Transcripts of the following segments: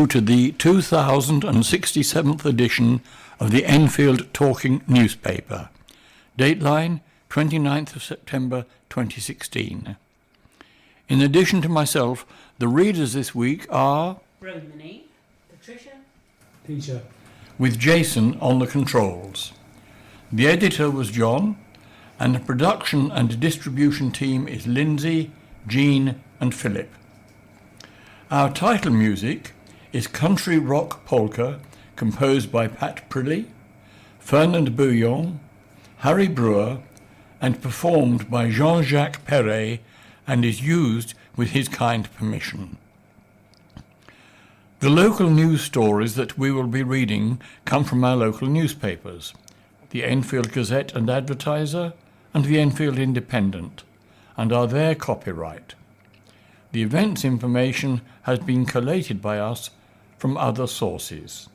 you to the 2067th edition of the Enfield Talking Newspaper. Dateline, 29th of September 2016. In addition to myself, the readers this week are Romany, Patricia, Peter, with Jason on the controls. The editor was John, and the production and distribution team is Lindsay, Jean and Phillip. Our title music is Country Rock Polka, composed by Pat Prilly, Fernand Bouillon, Harry Brewer, and performed by Jean-Jacques Perret, and is used with his kind permission. The local news stories that we will be reading come from our local newspapers, the Enfield Gazette and Advertiser and the Enfield Independent, and are their copyright. The events information has been collated by us from other sources.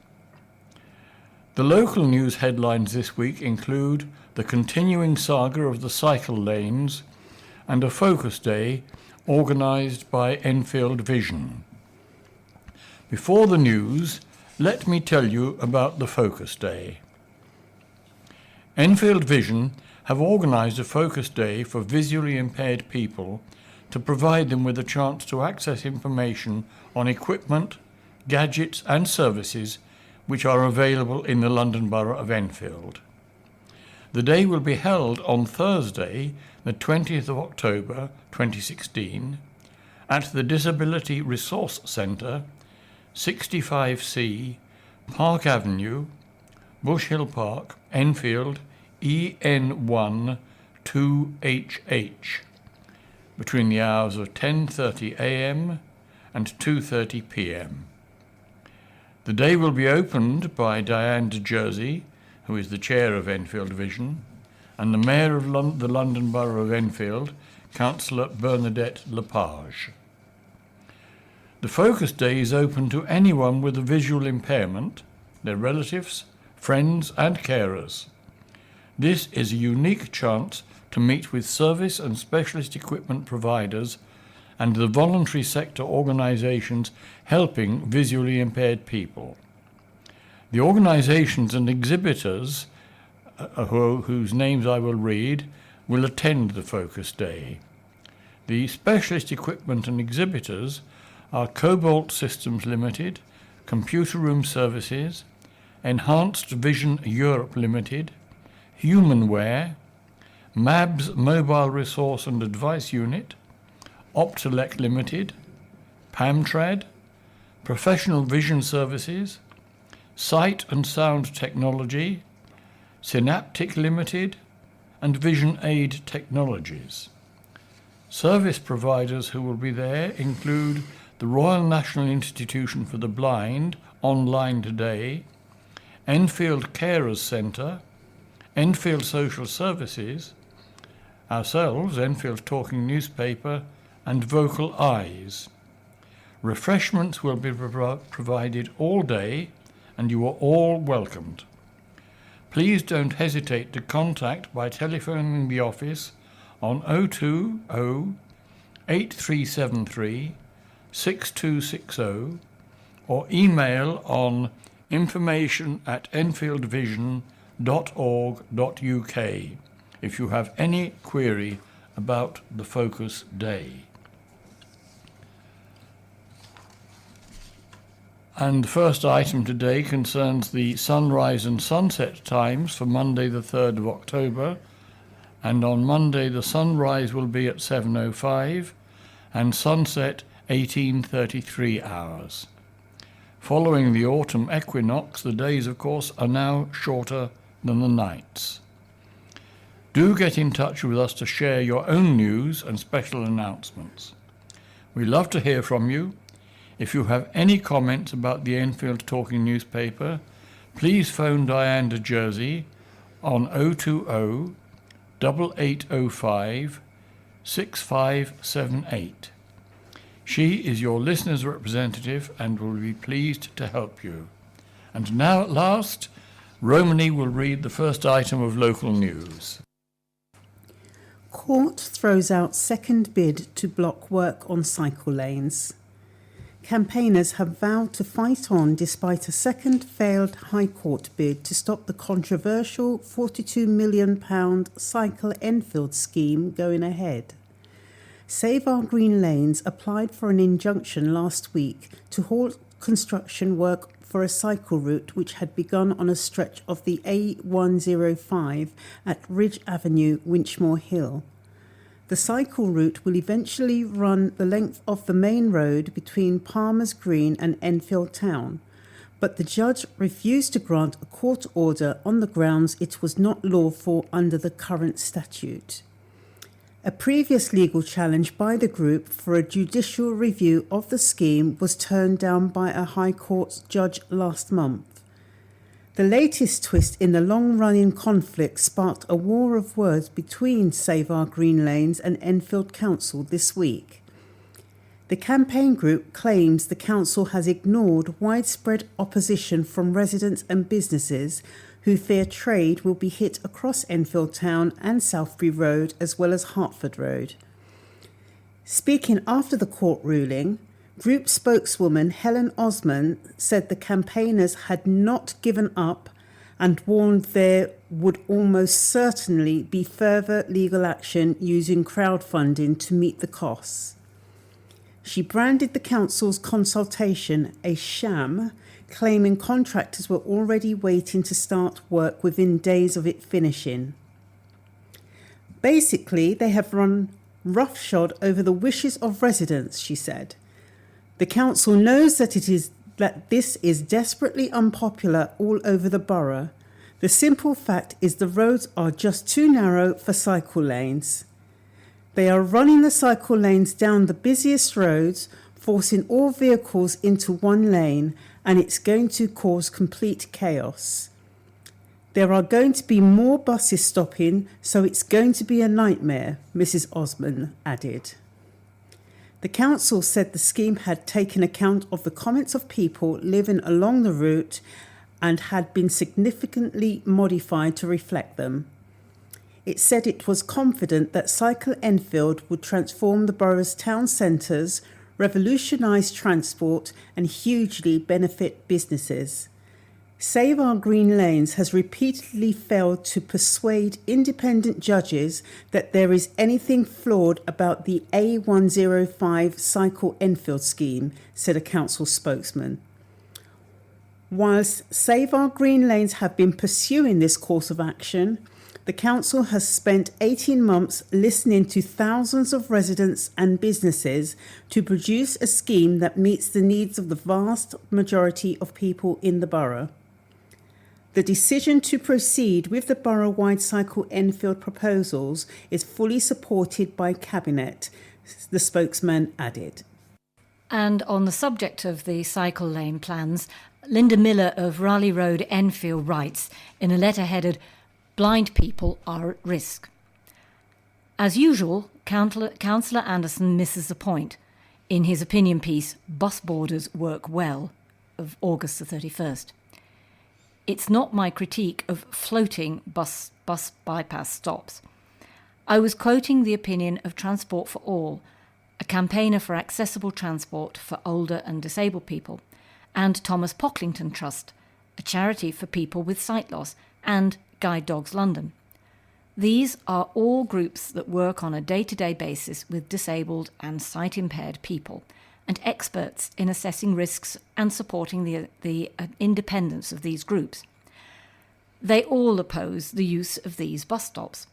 The local news headlines this week include the continuing saga of the cycle lanes and a focus day organised by Enfield Vision. Before the news, let me tell you about the focus day. Enfield Vision have organised a focus day for visually impaired people to provide them with a chance to access information on equipment, gadgets and services which are available in the London Borough of Enfield. The day will be held on Thursday, the 20th of October 2016, at the Disability Resource Centre, 65C, Park Avenue, Bush Hill Park, Enfield, EN1 2HH, between the hours of 10:30 a.m. and 2:30 p.m. The day will be opened by Diane de Jersey, who is the chair of Enfield Vision, and the Mayor of the London Borough of Enfield, Councillor Bernadette Lepage. The focus day is open to anyone with a visual impairment, their relatives, friends and carers. This is a unique chance to meet with service and specialist equipment providers and the voluntary sector organisations helping visually impaired people. The organisations and exhibitors, whose names I will read, will attend the focus day. The specialist equipment and exhibitors are Cobalt Systems Limited, Computer Room Services, Enhanced Vision Europe Limited, Humanware, MABS Mobile Resource and Advice Unit, Optelec Limited, Pamtrad, Professional Vision Services, Sight and Sound Technology, Synaptic Limited, and Vision Aid Technologies. Service providers who will be there include the Royal National Institution for the Blind, online today, Enfield Carers Centre, Enfield Social Services, ourselves, Enfield Talking Newspaper, and Vocal Eyes. Refreshments will be provided all day, and you are all welcomed. Please don't hesitate to contact by telephoning the office on 020 8373 6260 or email on information@enfieldvision.org.uk if you have any query about the focus day. And the first item today concerns the sunrise and sunset times for Monday the 3rd of October, and on Monday the sunrise will be at 7:05 and sunset 18:33 hours. Following the autumn equinox, the days, of course, are now shorter than the nights. Do get in touch with us to share your own news and special announcements. We love to hear from you. If you have any comments about the Enfield Talking Newspaper, please phone Diane de Jersey on 020 8805 6578. She is your listener's representative and will be pleased to help you. And now at last, Romany will read the first item of local news. Court throws out second bid to block work on cycle lanes. campaigners have vowed to fight on despite a second failed High Court bid to stop the controversial £42 million Cycle Enfield scheme going ahead. Save Our Green Lanes applied for an injunction last week to halt construction work for a cycle route which had begun on a stretch of the A105 at Ridge Avenue, Winchmore Hill. The cycle route will eventually run the length of the main road between Palmer's Green and Enfield Town, but the judge refused to grant a court order on the grounds it was not lawful under the current statute. A previous legal challenge by the group for a judicial review of the scheme was turned down by a High Court judge last month. The latest twist in the long-running conflict sparked a war of words between Save Our Green Lanes and Enfield Council this week. The campaign group claims the council has ignored widespread opposition from residents and businesses who fear trade will be hit across Enfield Town and Southbury Road as well as Hertford Road. Speaking after the court ruling, group spokeswoman Helen Osman said the campaigners had not given up and warned there would almost certainly be further legal action using crowdfunding to meet the costs. She branded the council's consultation a sham, claiming contractors were already waiting to start work within days of it finishing. Basically, they have run roughshod over the wishes of residents, she said. The council knows that this is desperately unpopular all over the borough. The simple fact is the roads are just too narrow for cycle lanes. They are running the cycle lanes down the busiest roads, forcing all vehicles into one lane, and it's going to cause complete chaos. There are going to be more buses stopping, so it's going to be a nightmare, Mrs. Osman added. The council said the scheme had taken account of the comments of people living along the route and had been significantly modified to reflect them. It said it was confident that Cycle Enfield would transform the borough's town centres, revolutionise transport and hugely benefit businesses. Save Our Green Lanes has repeatedly failed to persuade independent judges that there is anything flawed about the A105 Cycle Enfield scheme, said a council spokesman. Whilst Save Our Green Lanes have been pursuing this course of action, the council has spent 18 months listening to thousands of residents and businesses to produce a scheme that meets the needs of the vast majority of people in the borough. The decision to proceed with the borough-wide Cycle Enfield proposals is fully supported by Cabinet, the spokesman added. And on the subject of the cycle lane plans, Linda Miller of Raleigh Road, Enfield writes in a letter headed, "Blind people are at risk." As usual, Councillor Anderson misses the point in his opinion piece, Bus Borders Work Well, of August the 31st. It's not my critique of floating bus bypass stops. I was quoting the opinion of Transport for All, a campaigner for accessible transport for older and disabled people, and Thomas Pocklington Trust, a charity for people with sight loss, and Guide Dogs London. These are all groups that work on a day-to-day basis with disabled and sight-impaired people, and experts in assessing risks and supporting the independence of these groups. They all oppose the use of these bus stops.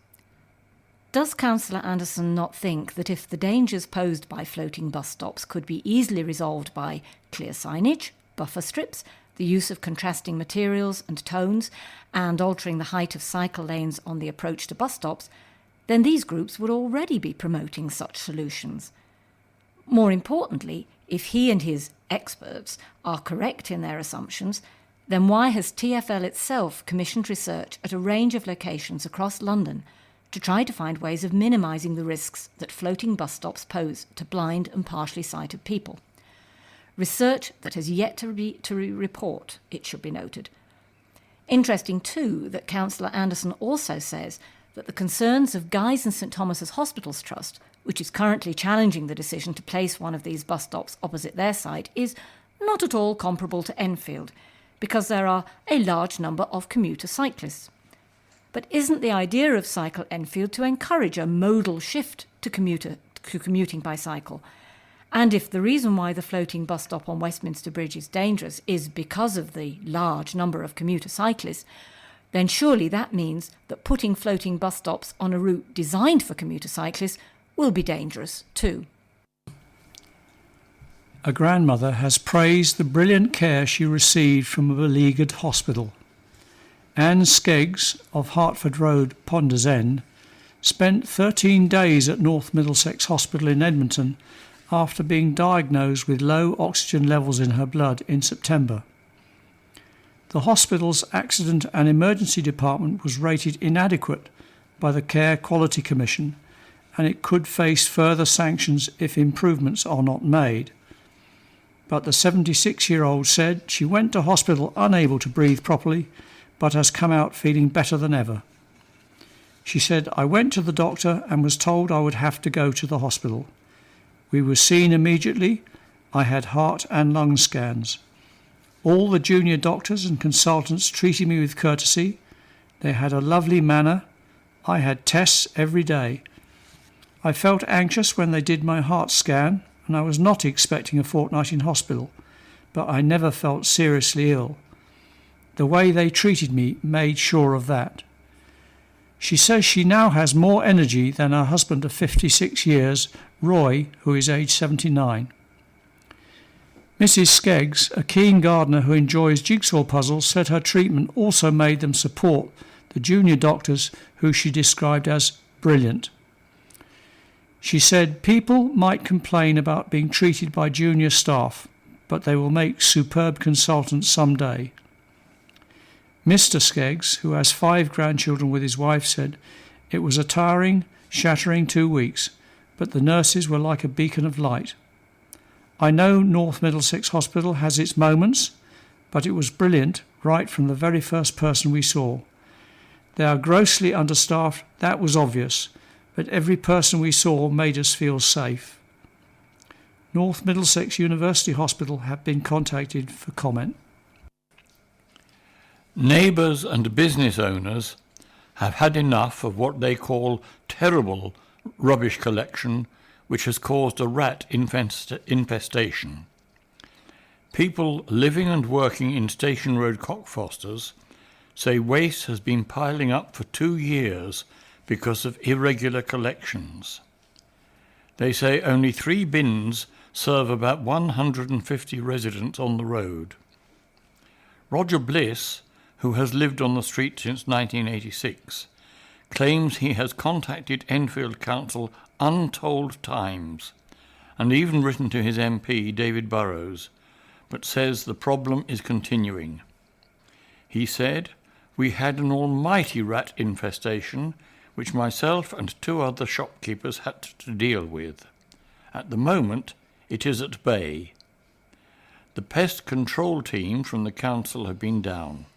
Does Councillor Anderson not think that if the dangers posed by floating bus stops could be easily resolved by clear signage, buffer strips, the use of contrasting materials and tones, and altering the height of cycle lanes on the approach to bus stops, then these groups would already be promoting such solutions? More importantly, if he and his experts are correct in their assumptions, then why has TfL itself commissioned research at a range of locations across London to try to find ways of minimising the risks that floating bus stops pose to blind and partially sighted people? Research that has yet to report, it should be noted. Interesting too that Councillor Anderson also says that the concerns of Guy's and St Thomas's Hospitals Trust, which is currently challenging the decision to place one of these bus stops opposite their site, is not at all comparable to Enfield, because there are a large number of commuter cyclists. But isn't the idea of Cycle Enfield to encourage a modal shift to commuting by cycle? And if the reason why the floating bus stop on Westminster Bridge is dangerous is because of the large number of commuter cyclists, then surely that means that putting floating bus stops on a route designed for commuter cyclists will be dangerous too. A grandmother has praised the brilliant care she received from a beleaguered hospital. Anne Skeggs of Hertford Road, Ponders End, spent 13 days at North Middlesex Hospital in Edmonton after being diagnosed with low oxygen levels in her blood in September. The hospital's accident and emergency department was rated inadequate by the Care Quality Commission, and it could face further sanctions if improvements are not made. But the 76-year-old said she went to hospital unable to breathe properly, but has come out feeling better than ever. She said, "I went to the doctor and was told I would have to go to the hospital. We were seen immediately. I had heart and lung scans. All the junior doctors and consultants treated me with courtesy. They had a lovely manner. I had tests every day. I felt anxious when they did my heart scan, and I was not expecting a fortnight in hospital, but I never felt seriously ill. The way they treated me made sure of that." She says she now has more energy than her husband of 56 years, Roy, who is age 79. Mrs. Skeggs, a keen gardener who enjoys jigsaw puzzles, said her treatment also made them support the junior doctors, who she described as brilliant. She said people might complain about being treated by junior staff, but they will make superb consultants someday. Mr. Skeggs, who has 5 grandchildren with his wife, said, "It was a tiring, shattering 2 weeks, but the nurses were like a beacon of light. I know North Middlesex Hospital has its moments, but it was brilliant right from the very first person we saw. They are grossly understaffed, that was obvious, but every person we saw made us feel safe." North Middlesex University Hospital have been contacted for comment. Neighbours and business owners have had enough of what they call terrible rubbish collection, which has caused a rat infestation. People living and working in Station Road Cockfosters say waste has been piling up for 2 years because of irregular collections. They say only 3 bins serve about 150 residents on the road. Roger Bliss, who has lived on the street since 1986, claims he has contacted Enfield Council untold times and even written to his MP, David Burrows, but says the problem is continuing. He said, "We had an almighty rat infestation, which myself and 2 other shopkeepers had to deal with. At the moment, it is at bay. The pest control team from the council have been down.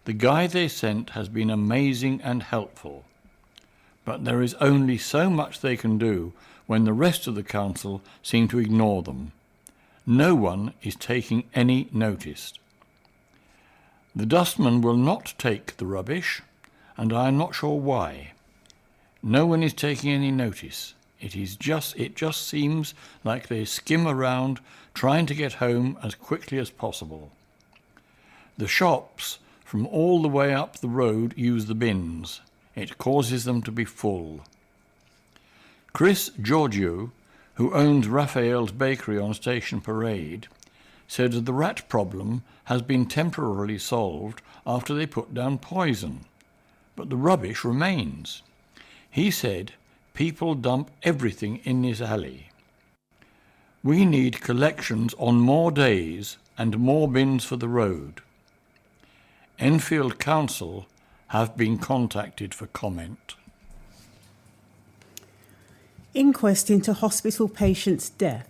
The guy they sent has been amazing and helpful, but there is only so much they can do when the rest of the council seem to ignore them. No one is taking any notice. The dustman will not take the rubbish, and I am not sure why. No one is taking any notice. It just seems like they skim around trying to get home as quickly as possible. The shops from all the way up the road use the bins. It causes them to be full." Chris Giorgio, who owns Raphael's Bakery on Station Parade, said the rat problem has been temporarily solved after they put down poison, but the rubbish remains. He said people dump everything in this alley. "We need collections on more days and more bins for the road." Enfield Council have been contacted for comment. Inquest into hospital patient's death.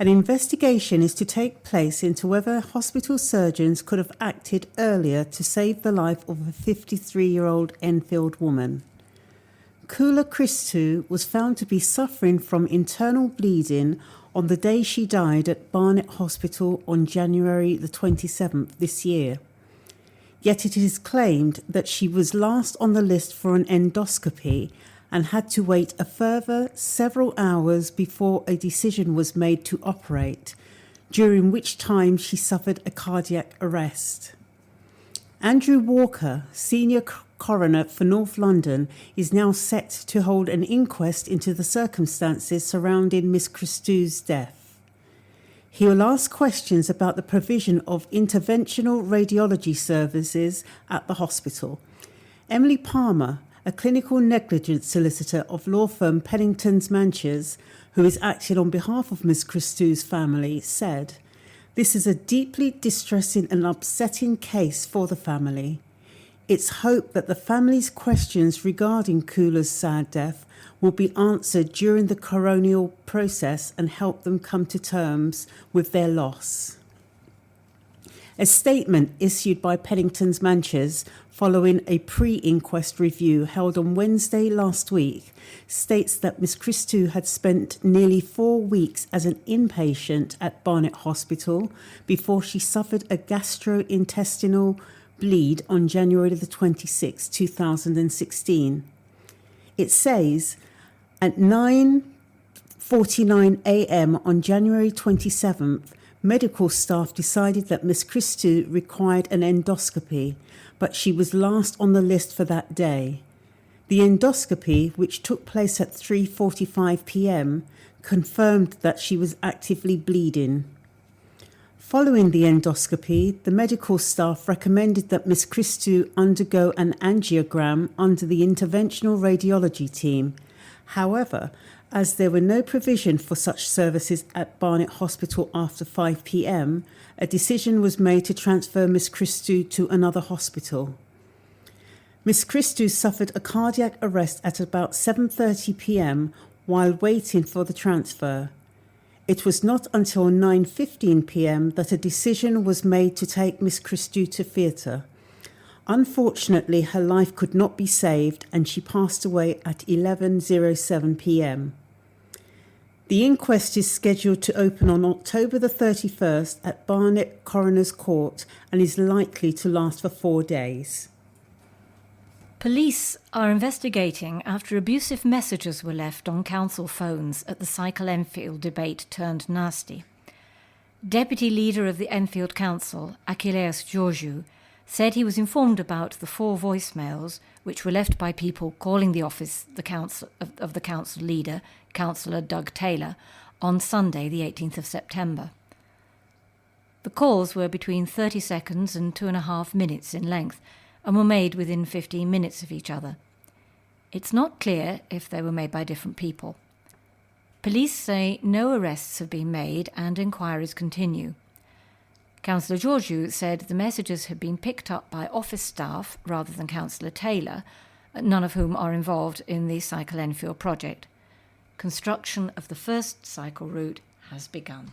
An investigation is to take place into whether hospital surgeons could have acted earlier to save the life of a 53-year-old Enfield woman. Kula Christou was found to be suffering from internal bleeding on the day she died at Barnet Hospital on January the 27th this year. Yet it is claimed that she was last on the list for an endoscopy and had to wait a further several hours before a decision was made to operate, during which time she suffered a cardiac arrest. Andrew Walker, Senior Coroner for North London, is now set to hold an inquest into the circumstances surrounding Miss Christou's death. He will ask questions about the provision of interventional radiology services at the hospital. Emily Palmer, a clinical negligence solicitor of law firm Pennington's Manchers, who is acting on behalf of Miss Christou's family, said, "This is a deeply distressing and upsetting case for the family. It's hoped that the family's questions regarding Kula's sad death will be answered during the coronial process and help them come to terms with their loss." A statement issued by Pennington's Manchers following a pre-inquest review held on Wednesday last week states that Miss Christou had spent nearly 4 weeks as an inpatient at Barnet Hospital before she suffered a gastrointestinal bleed on January the 26th, 2016. It says, at 9:49 a.m. on January 27th, medical staff decided that Miss Christou required an endoscopy, but she was last on the list for that day. The endoscopy, which took place at 3:45 p.m, confirmed that she was actively bleeding. Following the endoscopy, the medical staff recommended that Miss Christou undergo an angiogram under the interventional radiology team. However, as there were no provision for such services at Barnet Hospital after 5 p.m, a decision was made to transfer Miss Christou to another hospital. Miss Christou suffered a cardiac arrest at about 7:30 p.m. while waiting for the transfer. It was not until 9:15 p.m. that a decision was made to take Miss Christou to theatre. Unfortunately, her life could not be saved and she passed away at 11:07 p.m. The inquest is scheduled to open on October the 31st at Barnet Coroner's Court and is likely to last for 4 days. Police are investigating after abusive messages were left on council phones at the Cycle Enfield debate turned nasty. Deputy leader of the Enfield Council, Achilleus Georgiou, said he was informed about the 4 voicemails which were left by people calling the office of the council leader, Councillor Doug Taylor, on Sunday the 18th of September. The calls were between 30 seconds and 2.5 minutes in length and were made within 15 minutes of each other. It's not clear if they were made by different people. Police say no arrests have been made and inquiries continue. Councillor Georgiou said the messages had been picked up by office staff rather than Councillor Taylor, none of whom are involved in the Cycle Enfield project. Construction of the first cycle route has begun.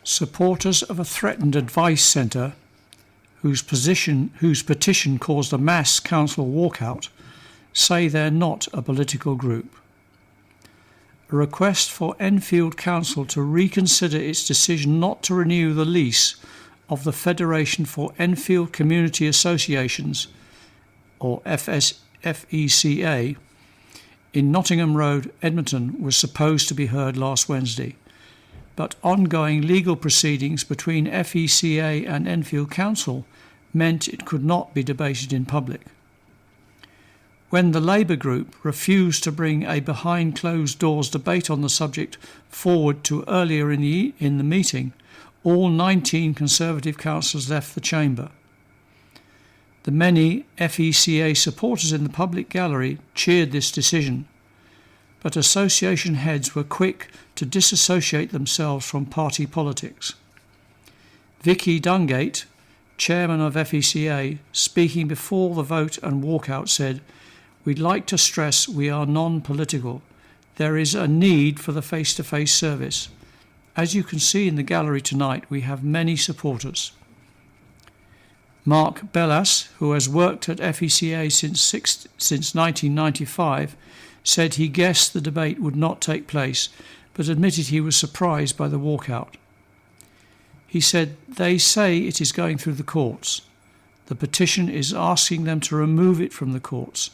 Supporters of a threatened advice centre whose petition caused a mass council walkout say they're not a political group. A request for Enfield Council to reconsider its decision not to renew the lease of the Federation for Enfield Community Associations, or FECA, in Nottingham Road, Edmonton, was supposed to be heard last Wednesday, but ongoing legal proceedings between FECA and Enfield Council meant it could not be debated in public. When the Labour group refused to bring a behind closed doors debate on the subject forward to earlier in the meeting, all 19 Conservative councillors left the chamber. The many FECA supporters in the public gallery cheered this decision, but association heads were quick to disassociate themselves from party politics. Vicky Dungate, chairman of FECA, speaking before the vote and walkout, said, "We'd like to stress we are non-political. there is a need for the face-to-face service. As you can see in the gallery tonight, we have many supporters. Mark Bellas, who has worked at FECA since 1995, said he guessed the debate would not take place, but admitted he was surprised by the walkout. He said, "They say it is going through the courts. The petition is asking them to remove it from the courts.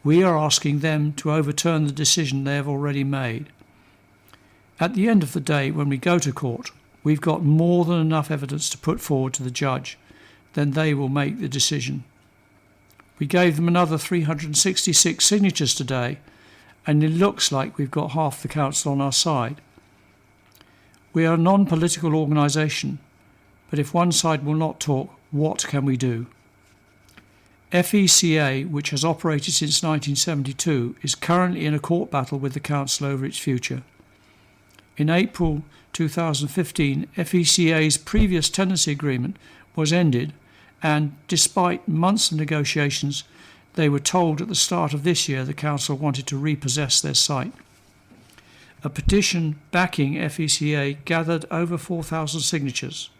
We are asking them to overturn the decision they have already made. At the end of the day, when we go to court, we've got more than enough evidence to put forward to the judge. Then they will make the decision." We gave them another 366 signatures today, and it looks like we've got half the council on our side. We are a non-political organisation, but if one side will not talk, what can we do? FECA, which has operated since 1972, is currently in a court battle with the council over its future. In April 2015, FECA's previous tenancy agreement was ended, and despite months of negotiations, they were told at the start of this year the council wanted to repossess their site. A petition backing FECA gathered over 4,000 signatures.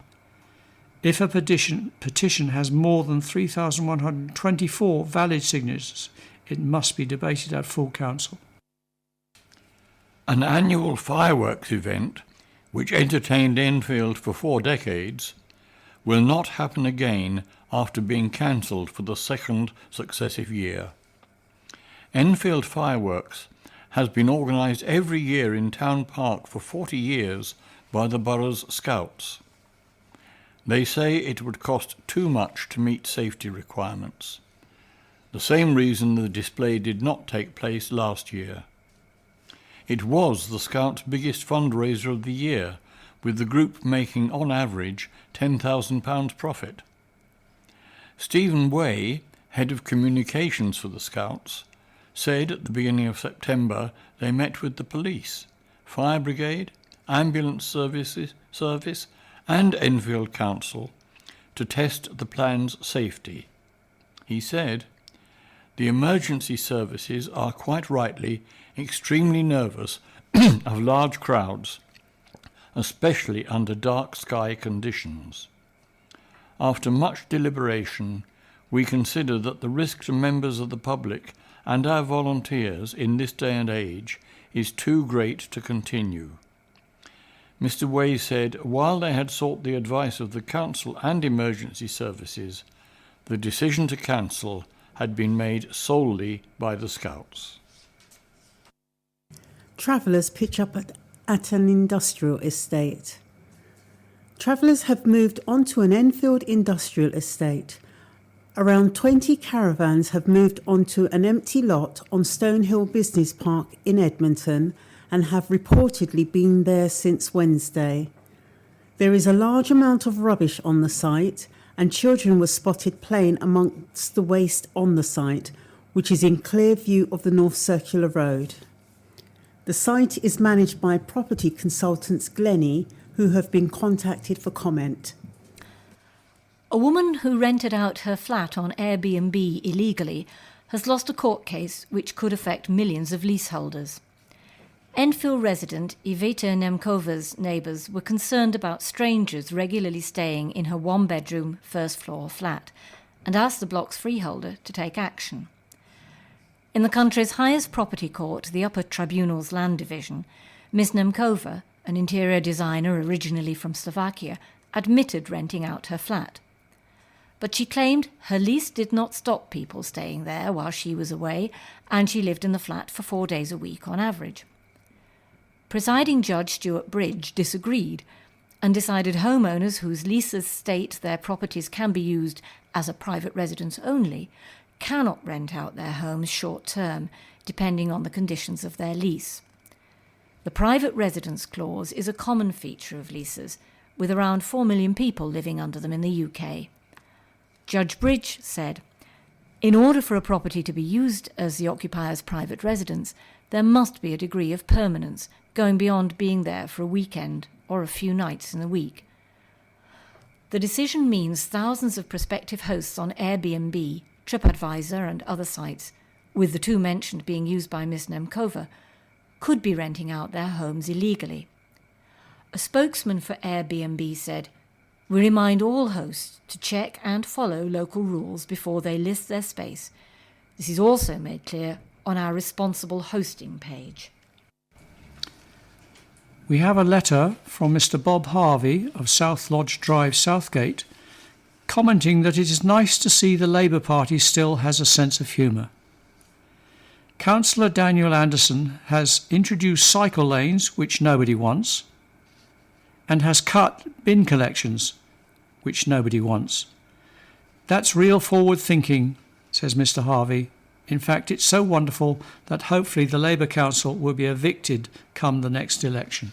If a petition has more than 3,124 valid signatures, it must be debated at full council. An annual fireworks event, which entertained Enfield for 4 decades, will not happen again after being cancelled for the 2nd successive year. Enfield Fireworks has been organised every year in Town Park for 40 years by the borough's Scouts. They say it would cost too much to meet safety requirements. The same reason the display did not take place last year. It was the Scouts' biggest fundraiser of the year, with the group making on average £10,000 profit. Stephen Way, head of communications for the Scouts, said at the beginning of September they met with the police, fire brigade, ambulance service and Enfield Council to test the plan's safety. He said, "The emergency services are quite rightly extremely nervous of large crowds, especially under dark sky conditions. After much deliberation, we consider that the risk to members of the public and our volunteers in this day and age is too great to continue." Mr. Way said while they had sought the advice of the council and emergency services, the decision to cancel had been made solely by the Scouts. Travellers pitch up at an industrial estate. Travellers have moved onto an Enfield industrial estate. Around 20 caravans have moved onto an empty lot on Stonehill Business Park in Edmonton and have reportedly been there since Wednesday. There is a large amount of rubbish on the site, and children were spotted playing amongst the waste on the site, which is in clear view of the North Circular Road. The site is managed by property consultants Glennie, who have been contacted for comment. A woman who rented out her flat on Airbnb illegally has lost a court case which could affect millions of leaseholders. Enfield resident Iveta Nemkova's neighbours were concerned about strangers regularly staying in her one-bedroom, first-floor flat and asked the block's freeholder to take action. In the country's highest property court, the Upper Tribunal's Land Division, Ms. Nemkova, an interior designer originally from Slovakia, admitted renting out her flat. But she claimed her lease did not stop people staying there while she was away, and she lived in the flat for 4 days a week on average. Presiding Judge Stuart Bridge disagreed and decided homeowners whose leases state their properties can be used as a private residence only cannot rent out their homes short-term, depending on the conditions of their lease. The private residence clause is a common feature of leases, with around 4 million people living under them in the UK. Judge Bridge said, "In order for a property to be used as the occupier's private residence, there must be a degree of permanence, going beyond being there for a weekend or a few nights in the week." The decision means thousands of prospective hosts on Airbnb, TripAdvisor and other sites, with the 2 mentioned being used by Ms. Nemkova, could be renting out their homes illegally. A spokesman for Airbnb said, "We remind all hosts to check and follow local rules before they list their space. This is also made clear on our responsible hosting page." We have a letter from Mr. Bob Harvey of South Lodge Drive, Southgate, commenting that it is nice to see the Labour Party still has a sense of humour. Councillor Daniel Anderson has introduced cycle lanes, which nobody wants, and has cut bin collections, which nobody wants. That's real forward thinking, says Mr. Harvey. In fact, it's so wonderful that hopefully the Labour Council will be evicted come the next election.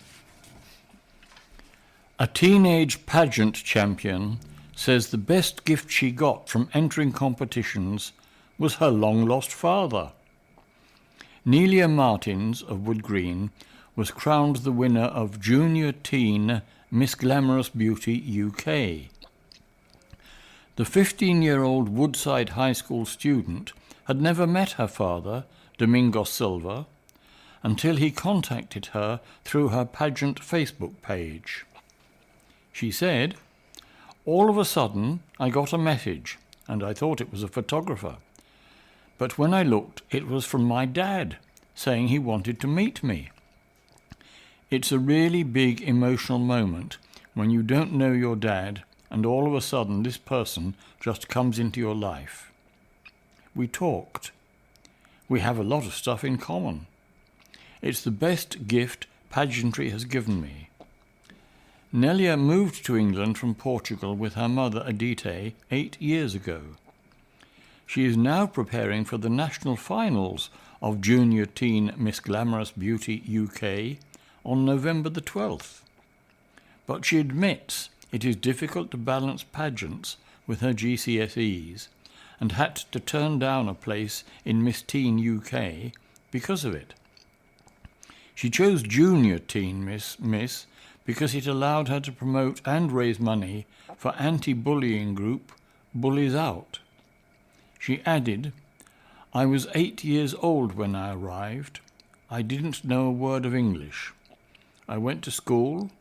A teenage pageant champion says the best gift she got from entering competitions was her long-lost father. Nelia Martins of Wood Green was crowned the winner of Junior Teen Miss Glamorous Beauty UK. The 15-year-old Woodside High School student had never met her father, Domingos Silva, until he contacted her through her pageant Facebook page. She said, "All of a sudden I got a message and I thought it was a photographer. But when I looked, it was from my dad, saying he wanted to meet me." It's a really big emotional moment when you don't know your dad and all of a sudden this person just comes into your life. We talked. We have a lot of stuff in common. It's the best gift pageantry has given me. Nelia moved to England from Portugal with her mother Adite 8 years ago. She is now preparing for the national finals of Junior Teen Miss Glamorous Beauty UK on November the 12th. But she admits it is difficult to balance pageants with her GCSEs and had to turn down a place in Miss Teen UK because of it. She chose Junior Teen Miss because it allowed her to promote and raise money for anti-bullying group Bullies Out. She added, "I was 8 years old when I arrived. I didn't know a word of English. I went to school,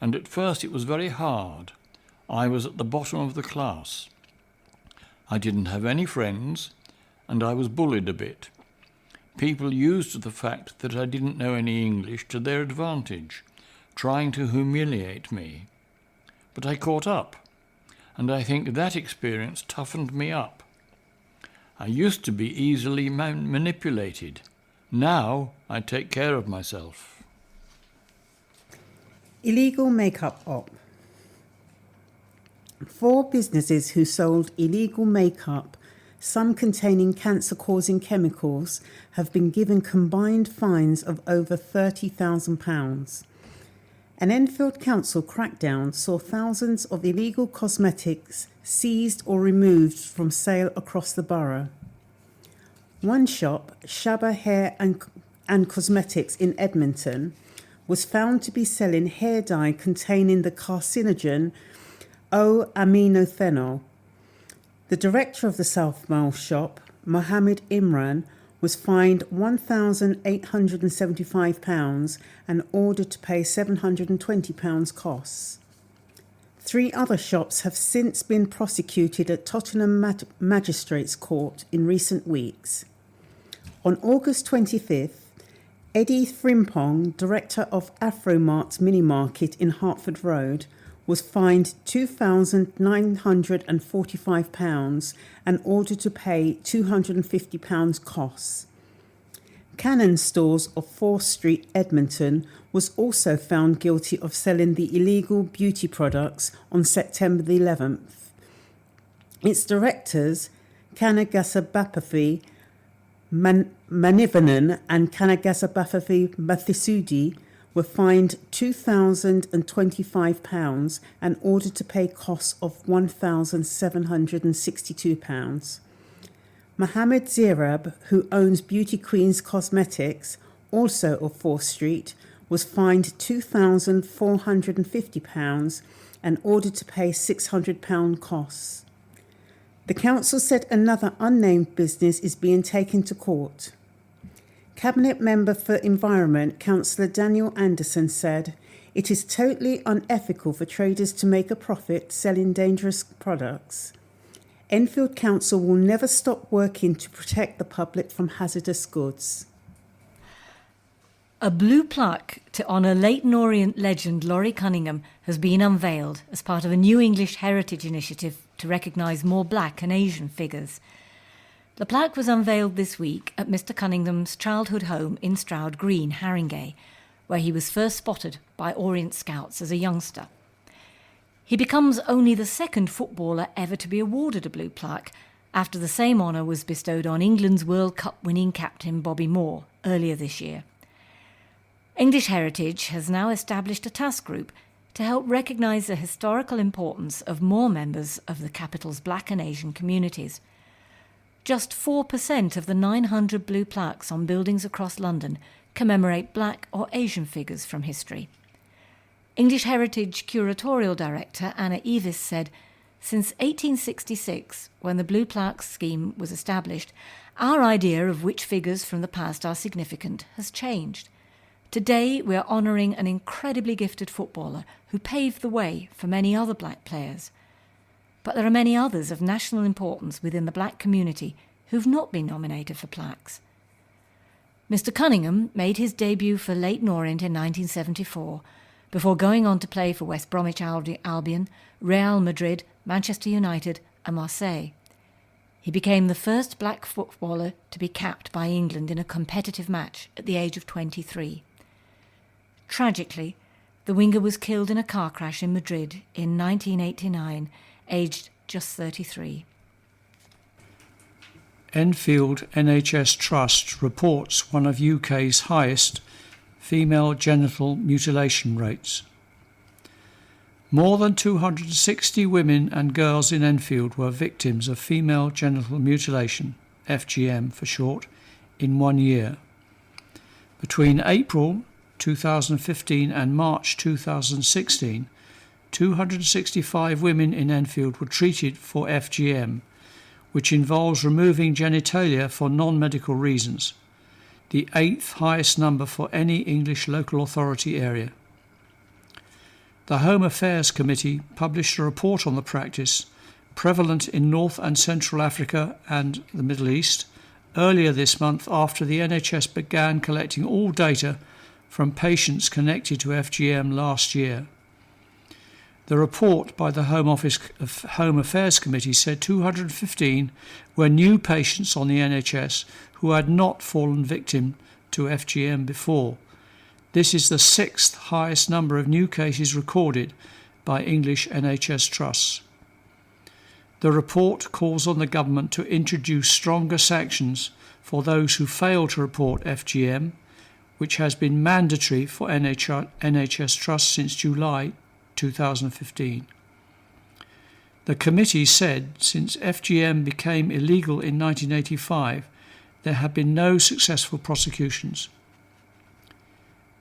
and at first it was very hard. I was at the bottom of the class. I didn't have any friends, and I was bullied a bit. People used the fact that I didn't know any English to their advantage, trying to humiliate me. But I caught up, and I think that experience toughened me up. I used to be easily manipulated. Now I take care of myself." Illegal makeup op. 4 businesses who sold illegal makeup, some containing cancer-causing chemicals, have been given combined fines of over £30,000. An Enfield Council crackdown saw thousands of illegal cosmetics seized or removed from sale across the borough. One shop, Shabba Hair and Cosmetics in Edmonton, was found to be selling hair dye containing the carcinogen O-aminophenol. The director of the South Mall shop, Mohammed Imran, was fined £1,875 and ordered to pay £720 costs. 3 other shops have since been prosecuted at Tottenham Magistrates Court in recent weeks. On August 25th, Eddie Frimpong, director of Afromart Mini Market in Hertford Road, was fined £2,945 and ordered to pay £250 costs. Cannon Stores of 4th Street, Edmonton, was also found guilty of selling the illegal beauty products on September the 11th. Its directors, Kanagasabapathi Manivanan and Kanagasabapathi Mathisudi, were fined £2,025 and ordered to pay costs of £1,762. Mohammed Zirab, who owns Beauty Queen's Cosmetics, also of 4th Street, was fined £2,450 and ordered to pay £600 costs. The council said another unnamed business is being taken to court. Cabinet Member for Environment, Councillor Daniel Anderson, said, "It is totally unethical for traders to make a profit selling dangerous products. Enfield Council will never stop working to protect the public from hazardous goods." A blue plaque to honour Leyton Orient legend Laurie Cunningham has been unveiled as part of a new English heritage initiative to recognise more black and Asian figures. The plaque was unveiled this week at Mr Cunningham's childhood home in Stroud Green, Haringey, where he was first spotted by Orient Scouts as a youngster. He becomes only the second footballer ever to be awarded a blue plaque, after the same honour was bestowed on England's World Cup winning captain Bobby Moore earlier this year. English Heritage has now established a task group to help recognise the historical importance of more members of the capital's black and Asian communities. Just 4% of the 900 blue plaques on buildings across London commemorate black or Asian figures from history. English Heritage Curatorial Director Anna Evis said, "Since 1866, when the blue plaques scheme was established, our idea of which figures from the past are significant has changed. Today we are honouring an incredibly gifted footballer who paved the way for many other black players. But there are many others of national importance within the black community who've not been nominated for plaques." Mr Cunningham made his debut for Leyton Orient in 1974, before going on to play for West Bromwich Albion, Real Madrid, Manchester United and Marseille. He became the first black footballer to be capped by England in a competitive match at the age of 23. Tragically, the winger was killed in a car crash in Madrid in 1989, aged just 33. Enfield NHS Trust reports one of UK's highest female genital mutilation rates. More than 260 women and girls in Enfield were victims of female genital mutilation, FGM for short, in 1 year. Between April 2015 and March 2016, 265 women in Enfield were treated for FGM, which involves removing genitalia for non-medical reasons, the 8th highest number for any English local authority area. The Home Affairs Committee published a report on the practice, prevalent in North and Central Africa and the Middle East, earlier this month after the NHS began collecting all data from patients connected to FGM last year. The report by the Home Affairs Committee said 215 were new patients on the NHS who had not fallen victim to FGM before. This is the 6th highest number of new cases recorded by English NHS trusts. The report calls on the government to introduce stronger sanctions for those who fail to report FGM, which has been mandatory for NHS trusts since July 2015. The committee said since FGM became illegal in 1985, there have been no successful prosecutions.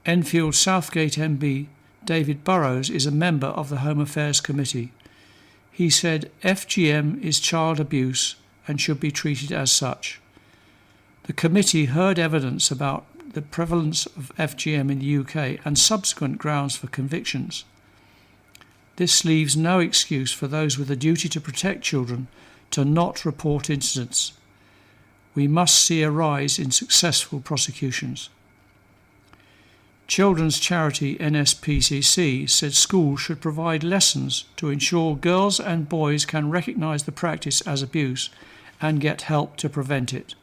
Enfield Southgate MB David Burrows is a member of the Home Affairs Committee. He said FGM is child abuse and should be treated as such. The committee heard evidence about the prevalence of FGM in the UK and subsequent grounds for convictions. This leaves no excuse for those with a duty to protect children to not report incidents. We must see a rise in successful prosecutions. Children's charity NSPCC said schools should provide lessons to ensure girls and boys can recognise the practice as abuse and get help to prevent it.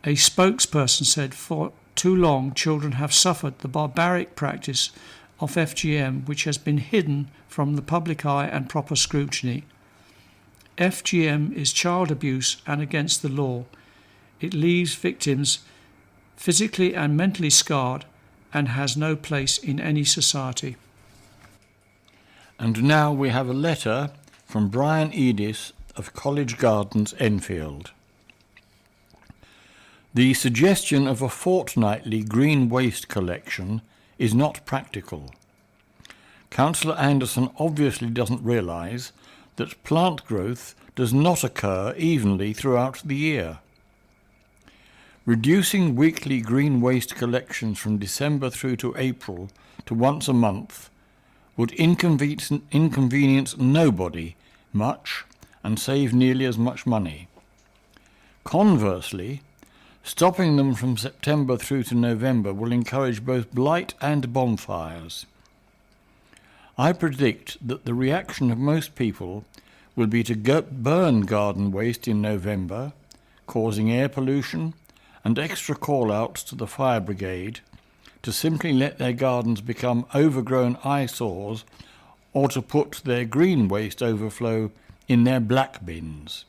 A spokesperson said for too long children have suffered the barbaric practice of FGM, which has been hidden from the public eye and proper scrutiny. FGM is child abuse and against the law. It leaves victims physically and mentally scarred and has no place in any society. And now we have a letter from Brian Edis of College Gardens, Enfield. The suggestion of a fortnightly green waste collection is not practical. Councillor Anderson obviously doesn't realise that plant growth does not occur evenly throughout the year. Reducing weekly green waste collections from December through to April to once a month would inconvenience nobody much and save nearly as much money. Conversely, stopping them from September through to November will encourage both blight and bonfires. I predict that the reaction of most people will be to burn garden waste in November, causing air pollution and extra call-outs to the fire brigade, to simply let their gardens become overgrown eyesores, or to put their green waste overflow in their black bins.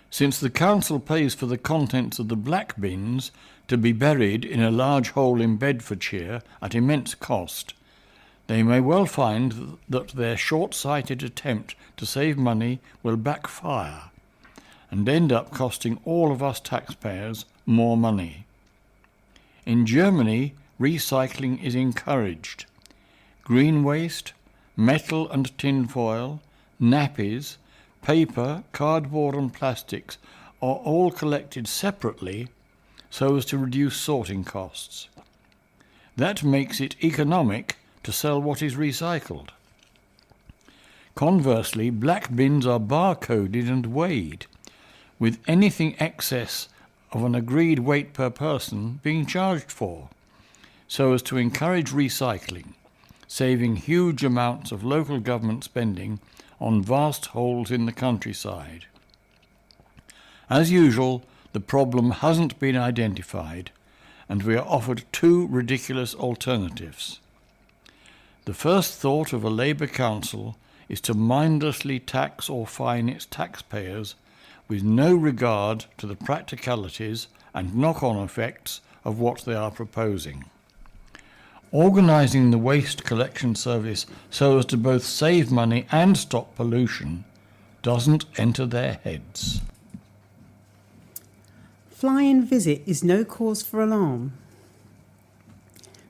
Since the council pays for the contents of the black bins to be buried in a large hole in Bedfordshire at immense cost, they may well find that their short-sighted attempt to save money will backfire and end up costing all of us taxpayers more money. In Germany, recycling is encouraged. Green waste, metal and tin foil, nappies, paper, cardboard and plastics are all collected separately so as to reduce sorting costs. That makes it economic to sell what is recycled. Conversely, black bins are barcoded and weighed, with anything excess of an agreed weight per person being charged for, so as to encourage recycling, saving huge amounts of local government spending on vast holes in the countryside. As usual, the problem hasn't been identified, and we are offered two ridiculous alternatives. The first thought of a Labour council is to mindlessly tax or fine its taxpayers with no regard to the practicalities and knock-on effects of what they are proposing. Organising the waste collection service so as to both save money and stop pollution doesn't enter their heads. Fly-in visit is no cause for alarm.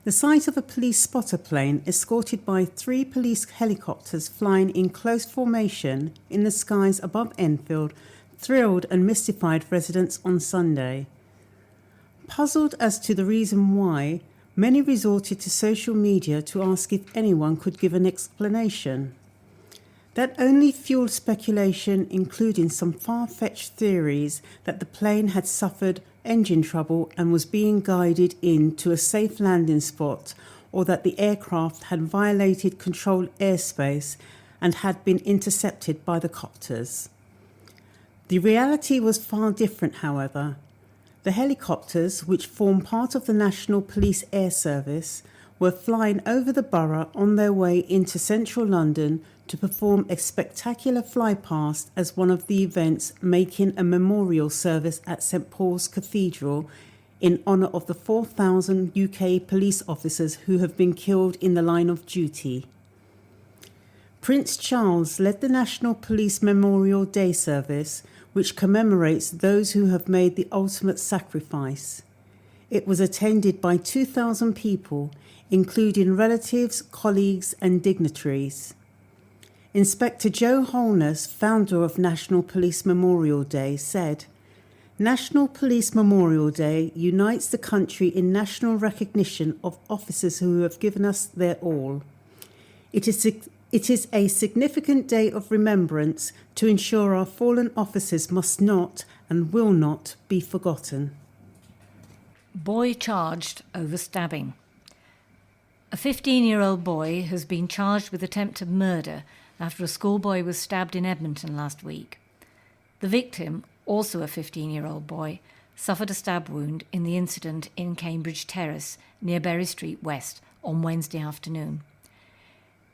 The sight of a police spotter plane escorted by 3 police helicopters flying in close formation in the skies above Enfield thrilled and mystified residents on Sunday. Puzzled as to the reason why, many resorted to social media to ask if anyone could give an explanation. That only fueled speculation, including some far-fetched theories that the plane had suffered engine trouble and was being guided in to a safe landing spot, or that the aircraft had violated controlled airspace and had been intercepted by the copters. The reality was far different, however. The helicopters, which form part of the National Police Air Service, were flying over the borough on their way into central London to perform a spectacular flypast as one of the events, making a memorial service at St Paul's Cathedral in honour of the 4,000 UK police officers who have been killed in the line of duty. Prince Charles led the National Police Memorial Day service, which commemorates those who have made the ultimate sacrifice. It was attended by 2,000 people, including relatives, colleagues and dignitaries. Inspector Joe Holness, founder of National Police Memorial Day, said, "National Police Memorial Day unites the country in national recognition of officers who have given us their all. It is a significant day of remembrance to ensure our fallen officers must not and will not be forgotten." Boy charged over stabbing. A 15-year-old boy has been charged with attempted murder after a schoolboy was stabbed in Edmonton last week. The victim, also a 15-year-old boy, suffered a stab wound in the incident in Cambridge Terrace near Berry Street West on Wednesday afternoon.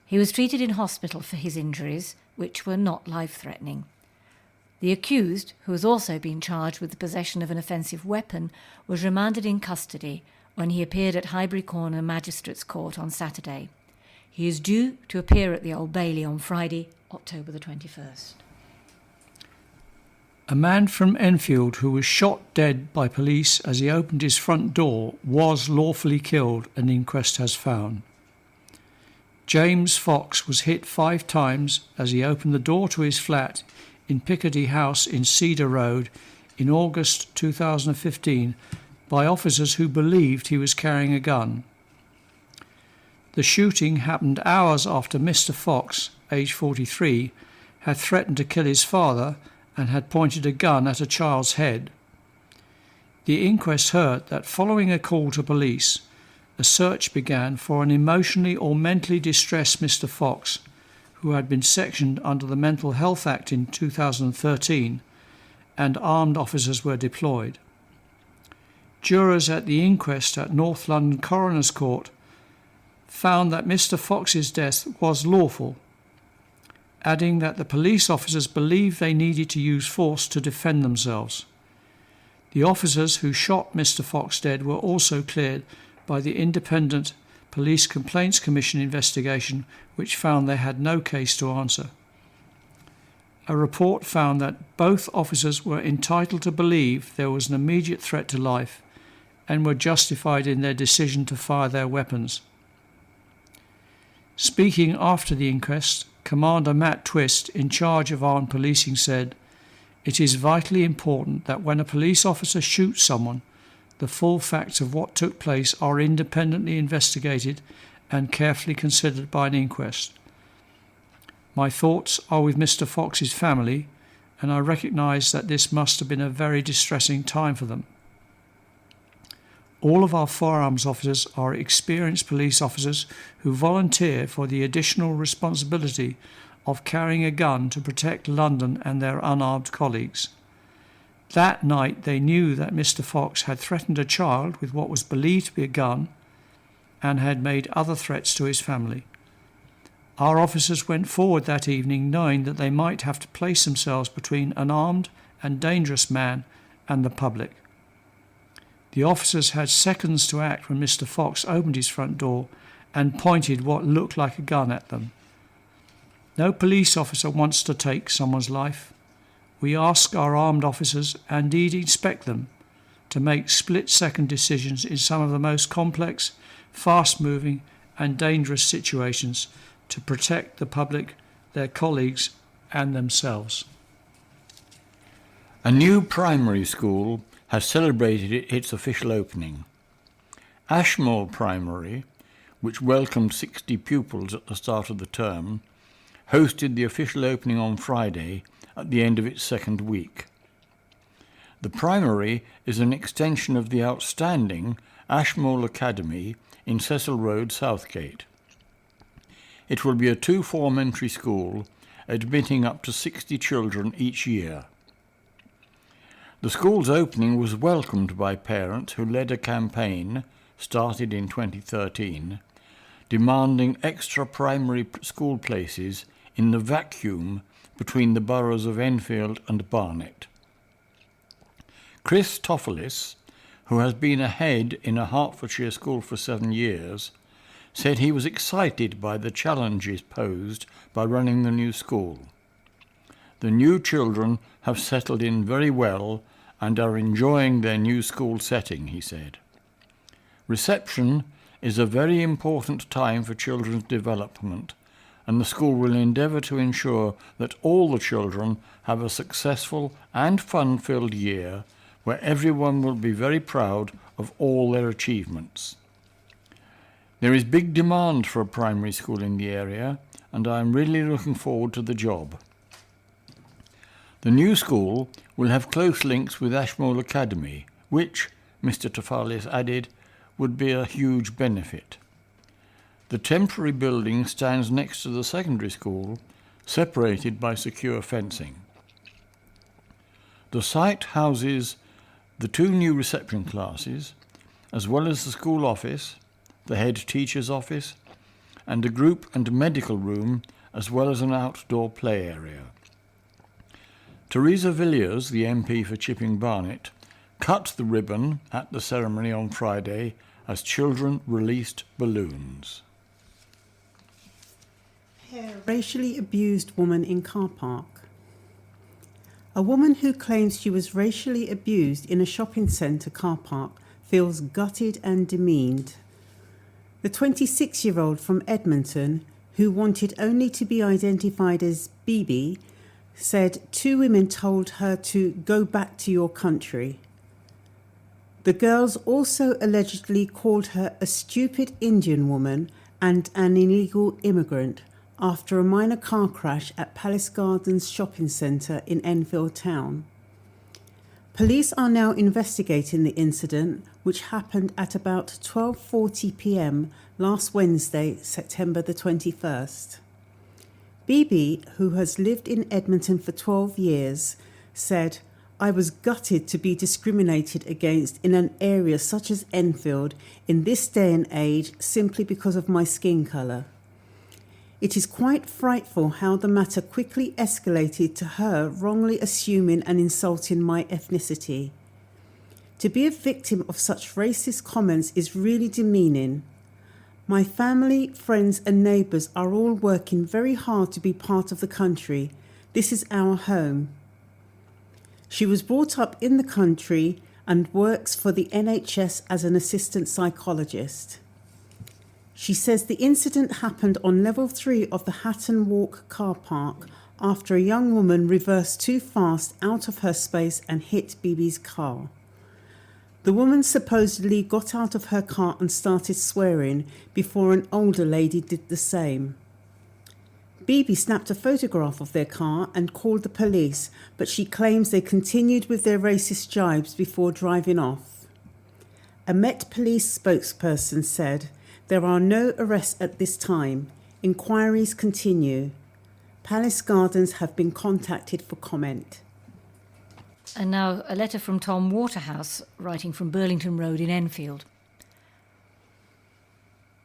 He was treated in hospital for his injuries, which were not life-threatening. The accused, who has also been charged with the possession of an offensive weapon, was remanded in custody when he appeared at Highbury Corner Magistrates Court on Saturday. He is due to appear at the Old Bailey on Friday, October the 21st. A man from Enfield who was shot dead by police as he opened his front door was lawfully killed, an inquest has found. James Fox was hit 5 times as he opened the door to his flat in Picardy House in Cedar Road in August 2015 by officers who believed he was carrying a gun. The shooting happened hours after Mr. Fox, aged 43, had threatened to kill his father and had pointed a gun at a child's head. The inquest heard that following a call to police, a search began for an emotionally or mentally distressed Mr. Fox, who had been sectioned under the Mental Health Act in 2013, and armed officers were deployed. Jurors at the inquest at North London Coroner's Court found that Mr. Fox's death was lawful, adding that the police officers believed they needed to use force to defend themselves. The officers who shot Mr. Fox dead were also cleared by the Independent Police Complaints Commission investigation, which found they had no case to answer. A report found that both officers were entitled to believe there was an immediate threat to life and were justified in their decision to fire their weapons. Speaking after the inquest, Commander Matt Twist, in charge of armed policing, said, "It is vitally important that when a police officer shoots someone, the full facts of what took place are independently investigated and carefully considered by an inquest. My thoughts are with Mr. Fox's family, and I recognise that this must have been a very distressing time for them. All of our firearms officers are experienced police officers who volunteer for the additional responsibility of carrying a gun to protect London and their unarmed colleagues. That night they knew that Mr. Fox had threatened a child with what was believed to be a gun and had made other threats to his family. Our officers went forward that evening knowing that they might have to place themselves between an armed and dangerous man and the public. The officers had seconds to act when Mr. Fox opened his front door and pointed what looked like a gun at them. No police officer wants to take someone's life. We ask our armed officers, and indeed expect them, to make split-second decisions in some of the most complex, fast-moving and dangerous situations to protect the public, their colleagues and themselves." A new primary school has celebrated its official opening. Ashmore Primary, which welcomed 60 pupils at the start of the term, hosted the official opening on Friday at the end of its second week. The primary is an extension of the outstanding Ashmore Academy in Cecil Road, Southgate. It will be a two-form entry school, admitting up to 60 children each year. The school's opening was welcomed by parents who led a campaign, started in 2013, demanding extra primary school places in the vacuum between the boroughs of Enfield and Barnet. Chris Toffelis, who has been a head in a Hertfordshire school for 7 years, said he was excited by the challenges posed by running the new school. The new children have settled in very well and are enjoying their new school setting, he said. Reception is a very important time for children's development, and the school will endeavour to ensure that all the children have a successful and fun-filled year where everyone will be very proud of all their achievements. There is big demand for a primary school in the area, and I am really looking forward to the job. The new school will have close links with Ashmore Academy, which, Mr. Toffelis added, would be a huge benefit. The temporary building stands next to the secondary school, separated by secure fencing. The site houses the 2 new reception classes, as well as the school office, the head teacher's office, and a group and medical room, as well as an outdoor play area. Teresa Villiers, the MP for Chipping Barnet, cut the ribbon at the ceremony on Friday as children released balloons. Racially abused woman in car park. A woman who claims she was racially abused in a shopping centre car park feels gutted and demeaned. The 26-year-old from Edmonton, who wanted only to be identified as BB, said 2 women told her to go back to your country. The girls also allegedly called her a stupid Indian woman and an illegal immigrant after a minor car crash at Palace Gardens shopping centre in Enfield town. Police are now investigating the incident, which happened at about 12:40 p.m. last Wednesday, September the 21st. Bibi, who has lived in Edmonton for 12 years, said, "I was gutted to be discriminated against in an area such as Enfield in this day and age simply because of my skin colour. It is quite frightful how the matter quickly escalated to her wrongly assuming and insulting my ethnicity. To be a victim of such racist comments is really demeaning. My family, friends and neighbours are all working very hard to be part of the country. This is our home." She was brought up in the country and works for the NHS as an assistant psychologist. She says the incident happened on level 3 of the Hatton Walk car park after a young woman reversed too fast out of her space and hit Bibi's car. The woman supposedly got out of her car and started swearing before an older lady did the same. Bibi snapped a photograph of their car and called the police, but she claims they continued with their racist jibes before driving off. A Met Police spokesperson said, "There are no arrests at this time. Inquiries continue. Palace Gardens have been contacted for comment." And now a letter from Tom Waterhouse, writing from Burlington Road in Enfield.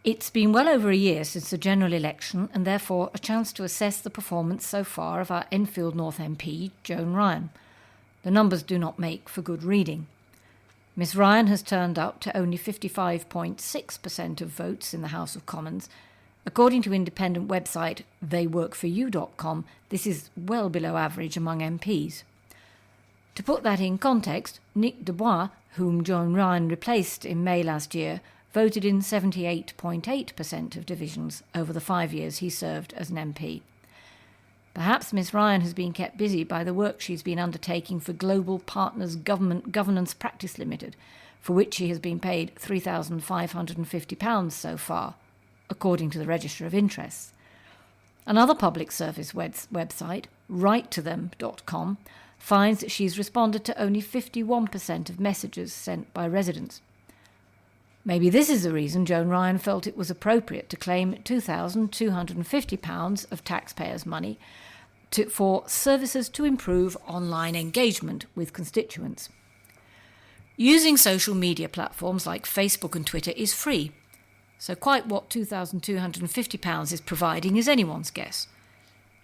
It's been well over a year since the general election, and therefore a chance to assess the performance so far of our Enfield North MP, Joan Ryan. The numbers do not make for good reading. Miss Ryan has turned up to only 55.6% of votes in the House of Commons. According to independent website theyworkforyou.com, this is well below average among MPs. To put that in context, Nick Dubois, whom Joan Ryan replaced in May last year, voted in 78.8% of divisions over the 5 years he served as an MP. Perhaps Miss Ryan has been kept busy by the work she's been undertaking for Global Partners Government Governance Practice Limited, for which she has been paid £3,550 so far, according to the Register of Interests. Another public service website, writetothem.com, finds that she's responded to only 51% of messages sent by residents. Maybe this is the reason Joan Ryan felt it was appropriate to claim £2,250 of taxpayers' money for services to improve online engagement with constituents. Using social media platforms like Facebook and Twitter is free, so quite what £2,250 is providing is anyone's guess.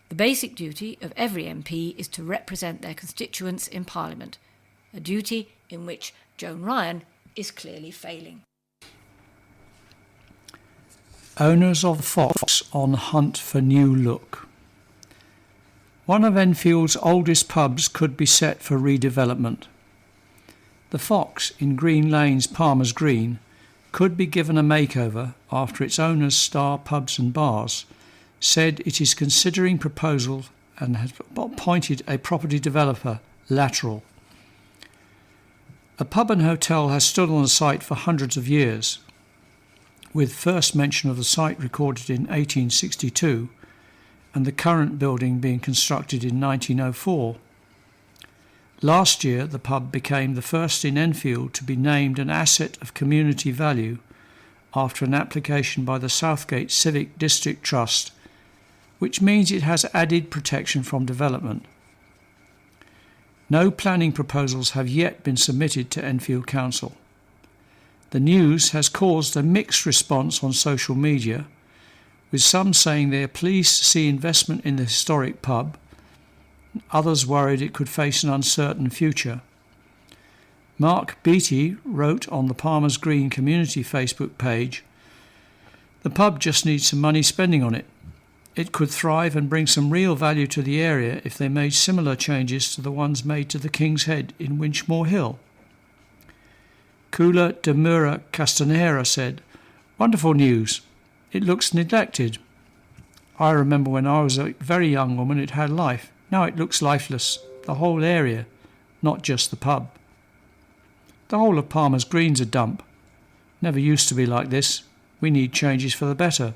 The basic duty of every MP is to represent their constituents in Parliament, a duty in which Joan Ryan is clearly failing. Owners of the Fox on hunt for new look. One of Enfield's oldest pubs could be set for redevelopment. The Fox in Green Lane's Palmer's Green could be given a makeover after its owners, Star Pubs and Bars, said it is considering proposal and has appointed a property developer, Lateral. A pub and hotel has stood on the site for hundreds of years, with first mention of the site recorded in 1862 and the current building being constructed in 1904. Last year, the pub became the first in Enfield to be named an asset of community value after an application by the Southgate Civic District Trust, which means it has added protection from development. No planning proposals have yet been submitted to Enfield Council. The news has caused a mixed response on social media, with some saying they are pleased to see investment in the historic pub, others worried it could face an uncertain future. Mark Beattie wrote on the Palmer's Green community Facebook page, "The pub just needs some money spending on it. It could thrive and bring some real value to the area if they made similar changes to the ones made to the King's Head in Winchmore Hill." Kula de Mura Castanera said, "Wonderful news. It looks neglected. I remember when I was a very young woman it had life. Now it looks lifeless, the whole area, not just the pub. The whole of Palmer's Green's a dump. Never used to be like this. We need changes for the better.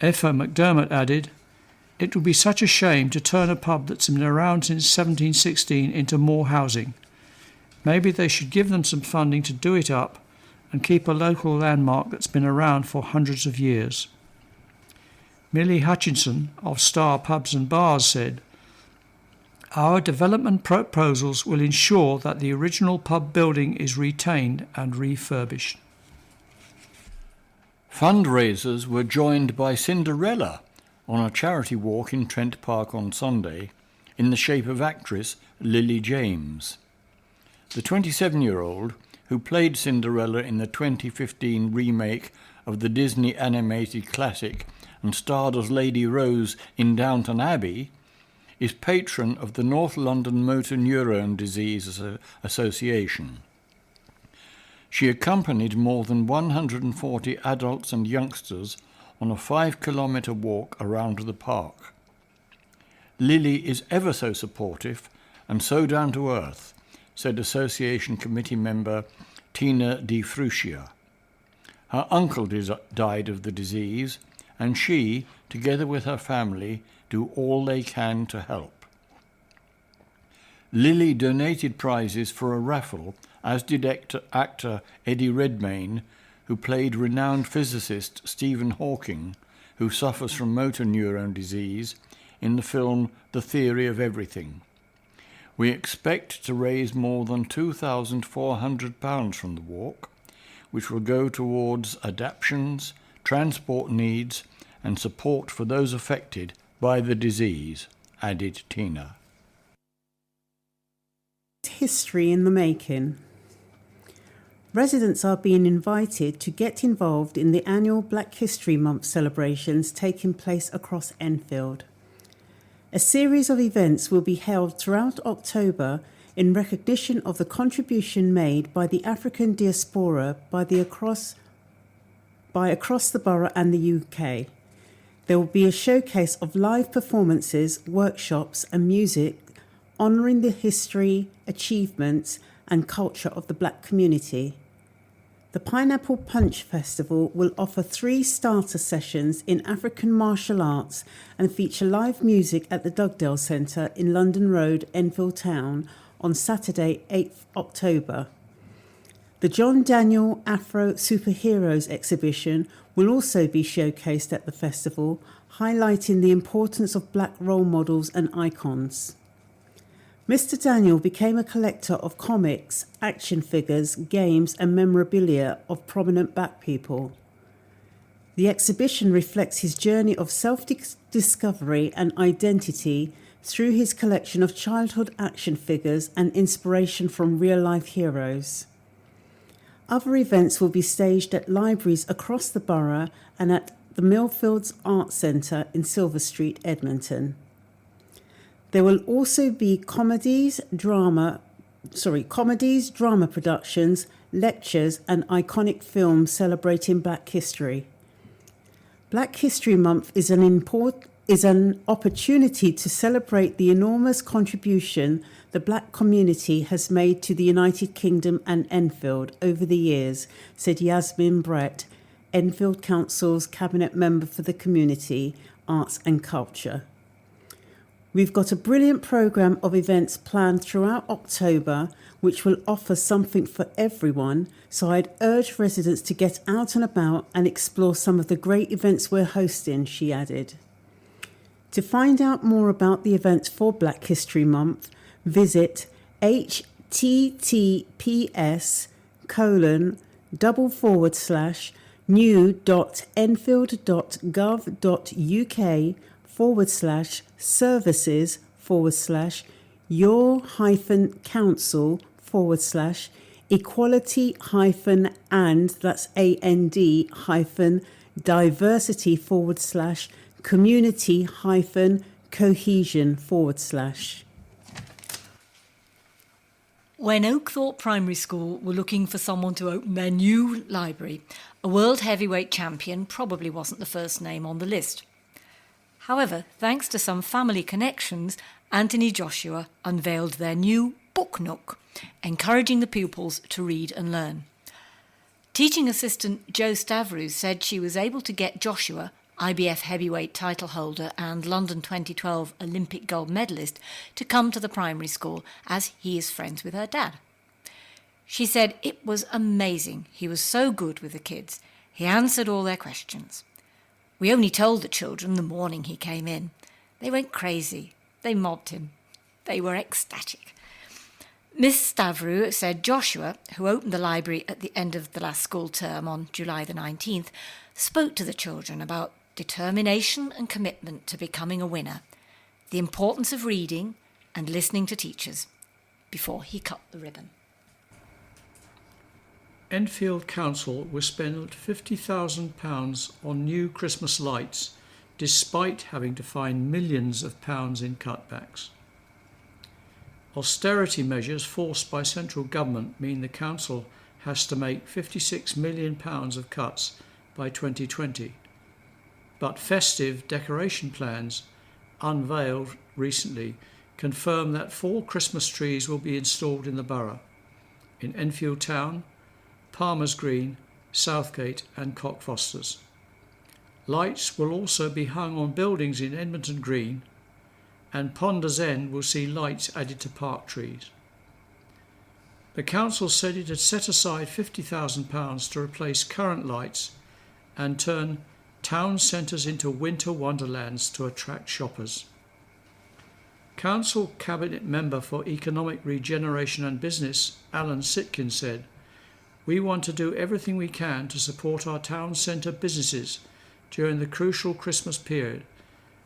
Effa McDermott added, "It would be such a shame to turn a pub that's been around since 1716 into more housing. Maybe they should give them some funding to do it up and keep a local landmark that's been around for hundreds of years." Millie Hutchinson of Star Pubs and Bars said, "Our development proposals will ensure that the original pub building is retained and refurbished." Fundraisers were joined by Cinderella on a charity walk in Trent Park on Sunday in the shape of actress Lily James. The 27-year-old, who played Cinderella in the 2015 remake of the Disney animated classic and starred as Lady Rose in Downton Abbey, is patron of the North London Motor Neurone Disease Association. She accompanied more than 140 adults and youngsters on a 5-kilometre walk around the park. Lily is ever so supportive and so down to earth, said Association Committee member Tina Di Frucia. Her uncle died of the disease, and she, together with her family, do all they can to help. Lily donated prizes for a raffle, as did actor Eddie Redmayne, who played renowned physicist Stephen Hawking, who suffers from motor neurone disease, in the film The Theory of Everything. We expect to raise more than £2,400 from the walk, which will go towards adaptations, transport needs, and support for those affected by the disease, added Tina. History in the making. Residents are being invited to get involved in the annual Black History Month celebrations taking place across Enfield. A series of events will be held throughout October in recognition of the contribution made by the African diaspora by across the borough and the UK. There will be a showcase of live performances, workshops and music honouring the history, achievements and culture of the Black community. The Pineapple Punch Festival will offer 3 starter sessions in African martial arts and feature live music at the Dugdale Centre in London Road, Enfield Town on Saturday, 8th October. The John Daniel Afro Superheroes exhibition will also be showcased at the festival, highlighting the importance of Black role models and icons. Mr. Daniel became a collector of comics, action figures, games and memorabilia of prominent Black people. The exhibition reflects his journey of self-discovery and identity through his collection of childhood action figures and inspiration from real-life heroes. Other events will be staged at libraries across the borough and at the Millfields Arts Centre in Silver Street, Edmonton. There will also be comedies, drama productions, lectures and iconic films celebrating Black history. Black History Month is an opportunity to celebrate the enormous contribution the Black community has made to the United Kingdom and Enfield over the years, said Yasmin Brett, Enfield Council's Cabinet Member for the Community, Arts and Culture. We've got a brilliant programme of events planned throughout October, which will offer something for everyone, so I'd urge residents to get out and about and explore some of the great events we're hosting, she added. To find out more about the events for Black History Month, visit https://new.enfield.gov.uk/services/equality-and, that's AND-diversity/community-cohesion/. When Oakthorpe Primary School were looking for someone to open their new library, a world heavyweight champion probably wasn't the first name on the list. However, thanks to some family connections, Anthony Joshua unveiled their new book nook, encouraging the pupils to read and learn. Teaching assistant Jo Stavru said she was able to get Joshua, IBF heavyweight title holder and London 2012 Olympic gold medalist, to come to the primary school as he is friends with her dad. She said it was amazing. He was so good with the kids. He answered all their questions. We only told the children the morning he came in. They went crazy. They mobbed him. They were ecstatic. Miss Stavru said Joshua, who opened the library at the end of the last school term on July the 19th, spoke to the children about determination and commitment to becoming a winner, the importance of reading and listening to teachers, before he cut the ribbon. Enfield Council will spend £50,000 on new Christmas lights, despite having to find millions of pounds in cutbacks. Austerity measures forced by central government mean the council has to make £56 million of cuts by 2020. But festive decoration plans, unveiled recently, confirm that 4 Christmas trees will be installed in the borough, in Enfield Town, Palmer's Green, Southgate and Cockfosters. Lights will also be hung on buildings in Edmonton Green, and Ponders End will see lights added to park trees. The council said it had set aside £50,000 to replace current lights and turn town centres into winter wonderlands to attract shoppers. Council Cabinet Member for Economic Regeneration and Business, Alan Sitkin, said, "We want to do everything we can to support our town centre businesses during the crucial Christmas period,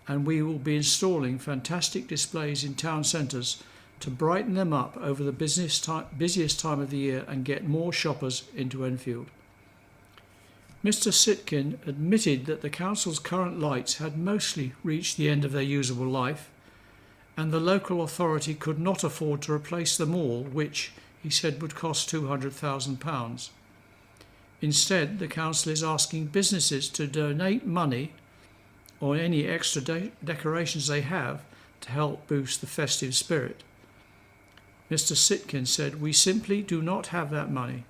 and we will be installing fantastic displays in town centres to brighten them up over the busiest time of the year and get more shoppers into Enfield." Mr Sitkin admitted that the council's current lights had mostly reached the end of their usable life, and the local authority could not afford to replace them all, which, he said, would cost £200,000. Instead, the council is asking businesses to donate money or any extra decorations they have to help boost the festive spirit. Mr Sitkin said, "We simply do not have that money,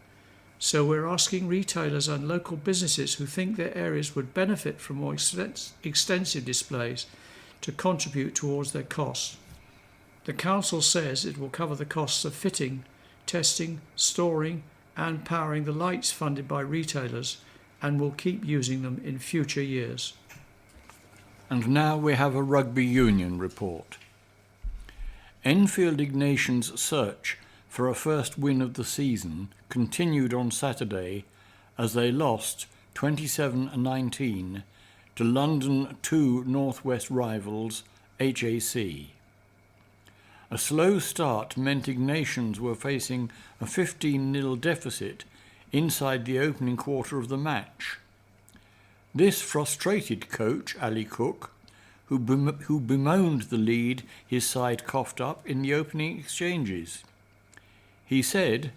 so we're asking retailers and local businesses who think their areas would benefit from more extensive displays to contribute towards their costs. The council says it will cover the costs of fitting, testing, storing and powering the lights funded by retailers, and will keep using them in future years." And now we have a rugby union report. Enfield Ignatian's search for a first win of the season continued on Saturday as they lost 27-19 to London 2 Northwest rivals HAC. A slow start meant Ignatians were facing a 15-0 deficit inside the opening quarter of the match. This frustrated coach Ali Cook, who bemoaned the lead his side coughed up in the opening exchanges. He said,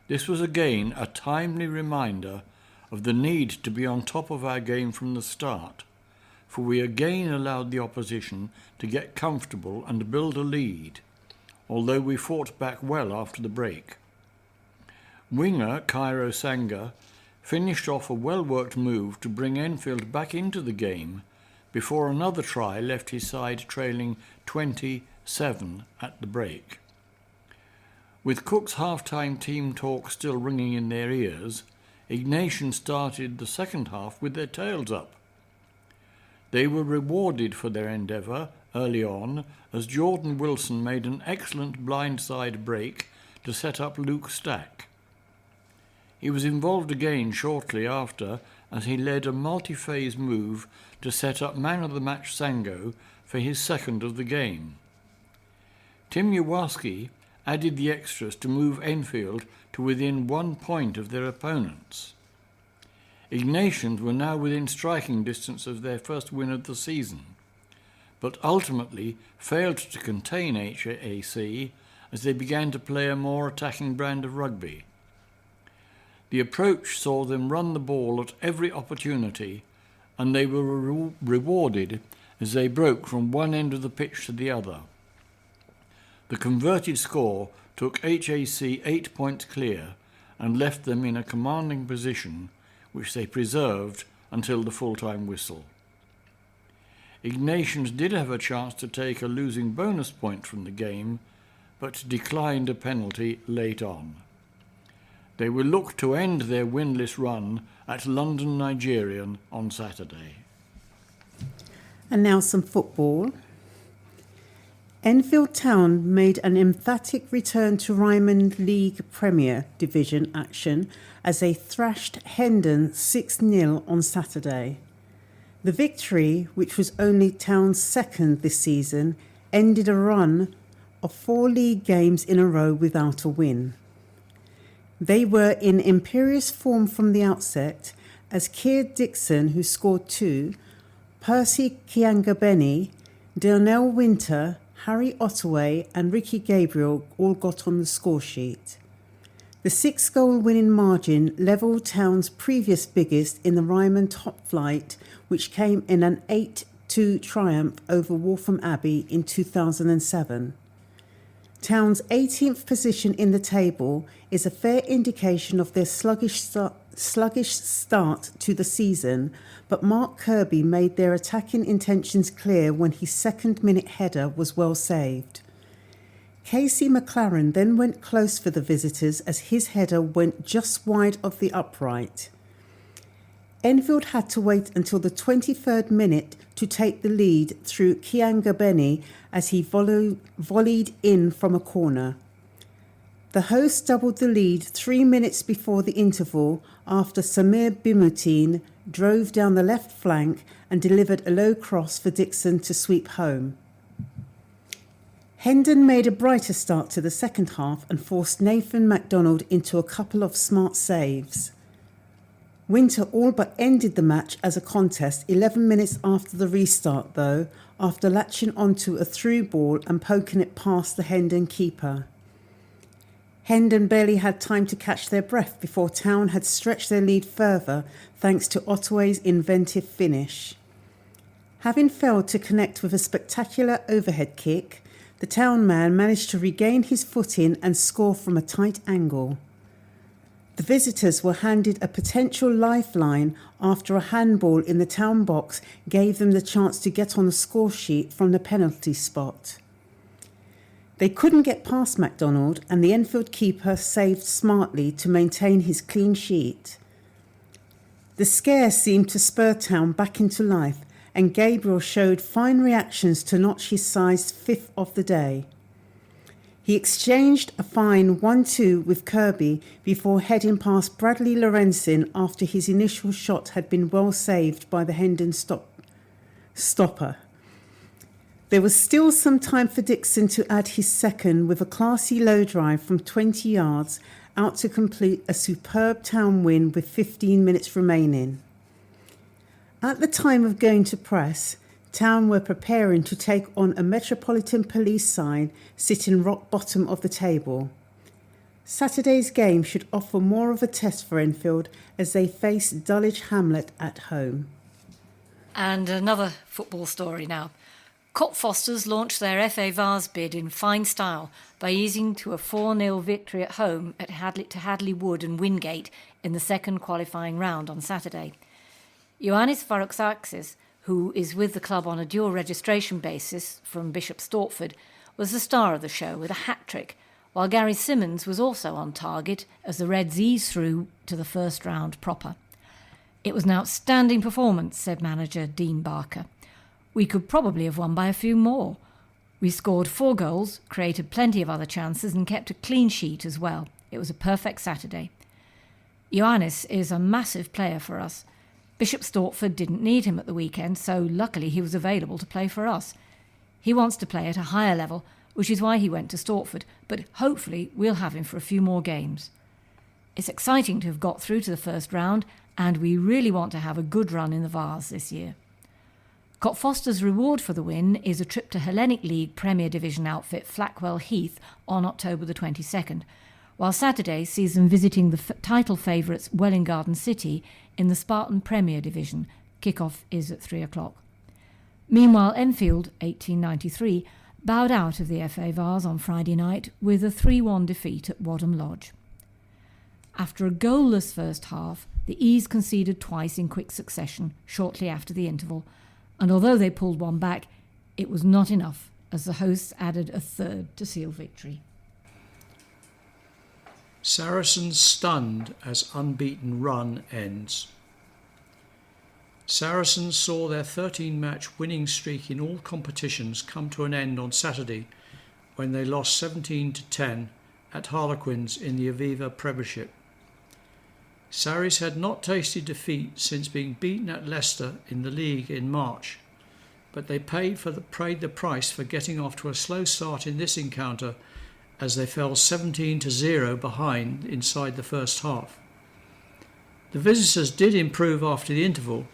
"This was again a timely reminder of the need to be on top of our game from the start, for we again allowed the opposition to get comfortable and build a lead, although we fought back well after the break." Winger Cairo Sanga finished off a well-worked move to bring Enfield back into the game before another try left his side trailing 27 at the break. With Cook's half-time team talk still ringing in their ears, Ignatian started the second half with their tails up. They were rewarded for their endeavour early on as Jordan Wilson made an excellent blindside break to set up Luke Stack. He was involved again shortly after as he led a multi-phase move to set up man-of-the-match Sango for his second of the game. Tim Yawaski added the extras to move Enfield to within 1 point of their opponents. Ignatians were now within striking distance of their first win of the season, but ultimately failed to contain HAC as they began to play a more attacking brand of rugby. The approach saw them run the ball at every opportunity, and they were rewarded as they broke from one end of the pitch to the other. The converted score took HAC 8 points clear and left them in a commanding position, which they preserved until the full-time whistle. Ignatians did have a chance to take a losing bonus point from the game, but declined a penalty late on. They will look to end their winless run at London Nigerian on Saturday. And now some football. Enfield Town made an emphatic return to Ryman League Premier Division action as they thrashed Hendon 6-0 on Saturday. The victory, which was only Town's second this season, ended a run of 4 league games in a row without a win. They were in imperious form from the outset, as Keir Dixon, who scored 2, Percy Kiangabeni, Darnell Winter, Harry Ottaway and Ricky Gabriel all got on the score sheet. The 6-goal winning margin levelled Town's previous biggest in the Ryman top flight, which came in an 8-2 triumph over Waltham Abbey in 2007. Town's 18th position in the table is a fair indication of their sluggish start to the season, but Mark Kirby made their attacking intentions clear when his second-minute header was well saved. Casey McLaren then went close for the visitors as his header went just wide of the upright. Enfield had to wait until the 23rd minute to take the lead through Kiangabeni as he volleyed in from a corner. The hosts doubled the lead 3 minutes before the interval after Samir Bimutin drove down the left flank and delivered a low cross for Dixon to sweep home. Hendon made a brighter start to the second half and forced Nathan MacDonald into a couple of smart saves. Winter all but ended the match as a contest 11 minutes after the restart, though, after latching onto a through ball and poking it past the Hendon keeper. Hendon barely had time to catch their breath before Town had stretched their lead further thanks to Ottaway's inventive finish. Having failed to connect with a spectacular overhead kick, the Town man managed to regain his footing and score from a tight angle. The visitors were handed a potential lifeline after a handball in the Town box gave them the chance to get on the score sheet from the penalty spot. They couldn't get past MacDonald and the Enfield keeper saved smartly to maintain his clean sheet. The scare seemed to spur Town back into life and Gabriel showed fine reactions to notch his size 5th of the day. He exchanged a fine 1-2 with Kirby before heading past Bradley Lorenzin after his initial shot had been well saved by the Hendon stopper. There was still some time for Dixon to add his second with a classy low drive from 20 yards out to complete a superb Town win with 15 minutes remaining. At the time of going to press, Town were preparing to take on a Metropolitan Police side sitting rock bottom of the table. Saturday's game should offer more of a test for Enfield as they face Dulwich Hamlet at home. And another football story now. Cockfosters launched their FA Vase bid in fine style by easing to a 4-0 victory at home at Hadley Wood and Wingate in the second qualifying round on Saturday. Ioannis Varoufakis, who is with the club on a dual registration basis from Bishop Stortford, was the star of the show with a hat-trick, while Gary Simmons was also on target as the Reds eased through to the first round proper. It was an outstanding performance, said manager Dean Barker. We could probably have won by a few more. We scored 4 goals, created plenty of other chances and kept a clean sheet as well. It was a perfect Saturday. Ioannis is a massive player for us. Bishop Stortford didn't need him at the weekend, so luckily he was available to play for us. He wants to play at a higher level, which is why he went to Stortford, but hopefully we'll have him for a few more games. It's exciting to have got through to the first round, and we really want to have a good run in the Vase this year. Cockfosters' reward for the win is a trip to Hellenic League Premier Division outfit Flackwell Heath on October the 22nd, while Saturday sees them visiting the title favourites Welwyn Garden City in the Spartan Premier Division. Kick-off is at 3 o'clock. Meanwhile, Enfield, 1893, bowed out of the FA Vase on Friday night with a 3-1 defeat at Wadham Lodge. After a goalless first half, the E's conceded twice in quick succession shortly after the interval, and although they pulled one back, it was not enough as the hosts added a third to seal victory. Saracens stunned as unbeaten run ends. Saracens saw their 13-match winning streak in all competitions come to an end on Saturday when they lost 17-10 at Harlequins in the Aviva Premiership. Sarries had not tasted defeat since being beaten at Leicester in the league in March, but they paid the price for getting off to a slow start in this encounter as they fell 17-0 behind inside the first half. The visitors did improve after the interval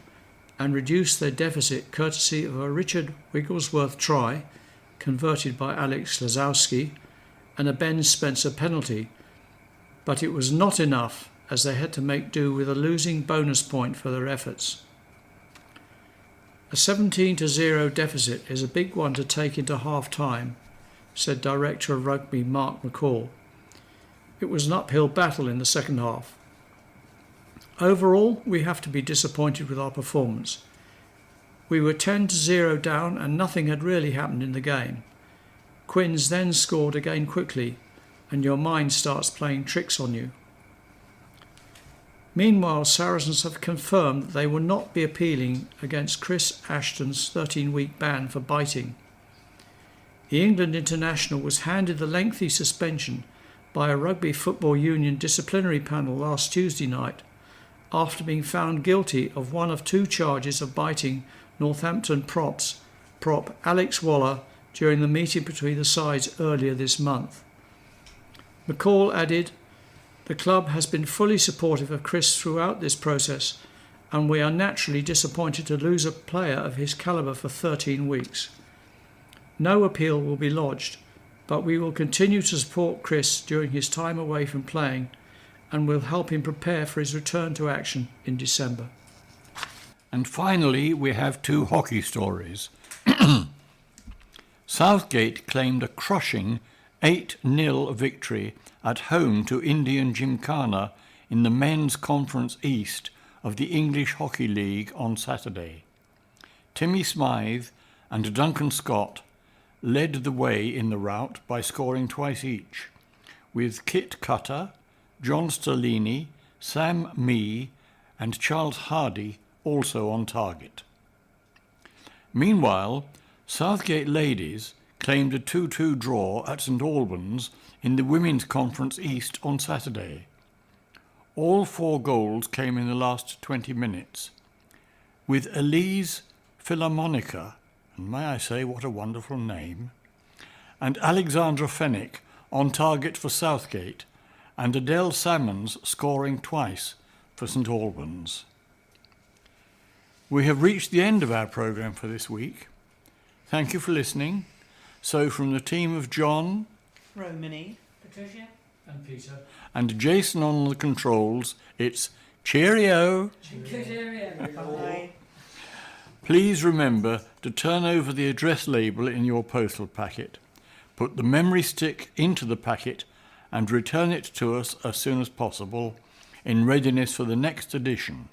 and reduced their deficit courtesy of a Richard Wigglesworth try, converted by Alex Lazowski, and a Ben Spencer penalty, but it was not enough as they had to make do with a losing bonus point for their efforts. A 17-0 deficit is a big one to take into half-time, said Director of Rugby Mark McCall. It was an uphill battle in the second half. Overall, we have to be disappointed with our performance. We were 10-0 down and nothing had really happened in the game. Quins then scored again quickly and your mind starts playing tricks on you. Meanwhile, Saracens have confirmed that they will not be appealing against Chris Ashton's 13-week ban for biting. The England international was handed the lengthy suspension by a Rugby Football Union disciplinary panel last Tuesday night after being found guilty of one of 2 charges of biting Northampton prop Alex Waller during the meeting between the sides earlier this month. McCall added, "The club has been fully supportive of Chris throughout this process and we are naturally disappointed to lose a player of his calibre for 13 weeks. No appeal will be lodged, but we will continue to support Chris during his time away from playing and will help him prepare for his return to action in December." And finally, we have 2 hockey stories. Southgate claimed a crushing 8-0 victory at home to Indian Gymkhana in the Men's Conference East of the English Hockey League on Saturday. Timmy Smythe and Duncan Scott led the way in the rout by scoring twice each, with Kit Cutter, John Sterlini, Sam Mee and Charles Hardy also on target. Meanwhile, Southgate ladies claimed a 2-2 draw at St Albans in the Women's Conference East on Saturday. All 4 goals came in the last 20 minutes, with Elise Philharmonica, and may I say what a wonderful name, and Alexandra Fennick on target for Southgate, and Adele Salmons scoring twice for St Albans. We have reached the end of our programme for this week. Thank you for listening. So from the team of John, Romany, Patricia, And Peter. and Jason on the controls, it's cheerio. Bye. Please remember to turn over the address label in your postal packet, put the memory stick into the packet and return it to us as soon as possible in readiness for the next edition.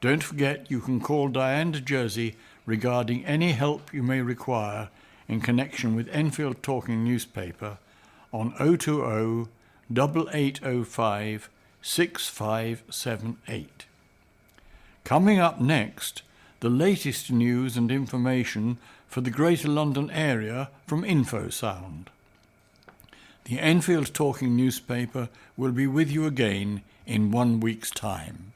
Don't forget you can call Diane de Jersey regarding any help you may require in connection with Enfield Talking Newspaper on 020 8805 6578. Coming up next, the latest news and information for the Greater London area from InfoSound. The Enfield Talking Newspaper will be with you again in 1 week's time.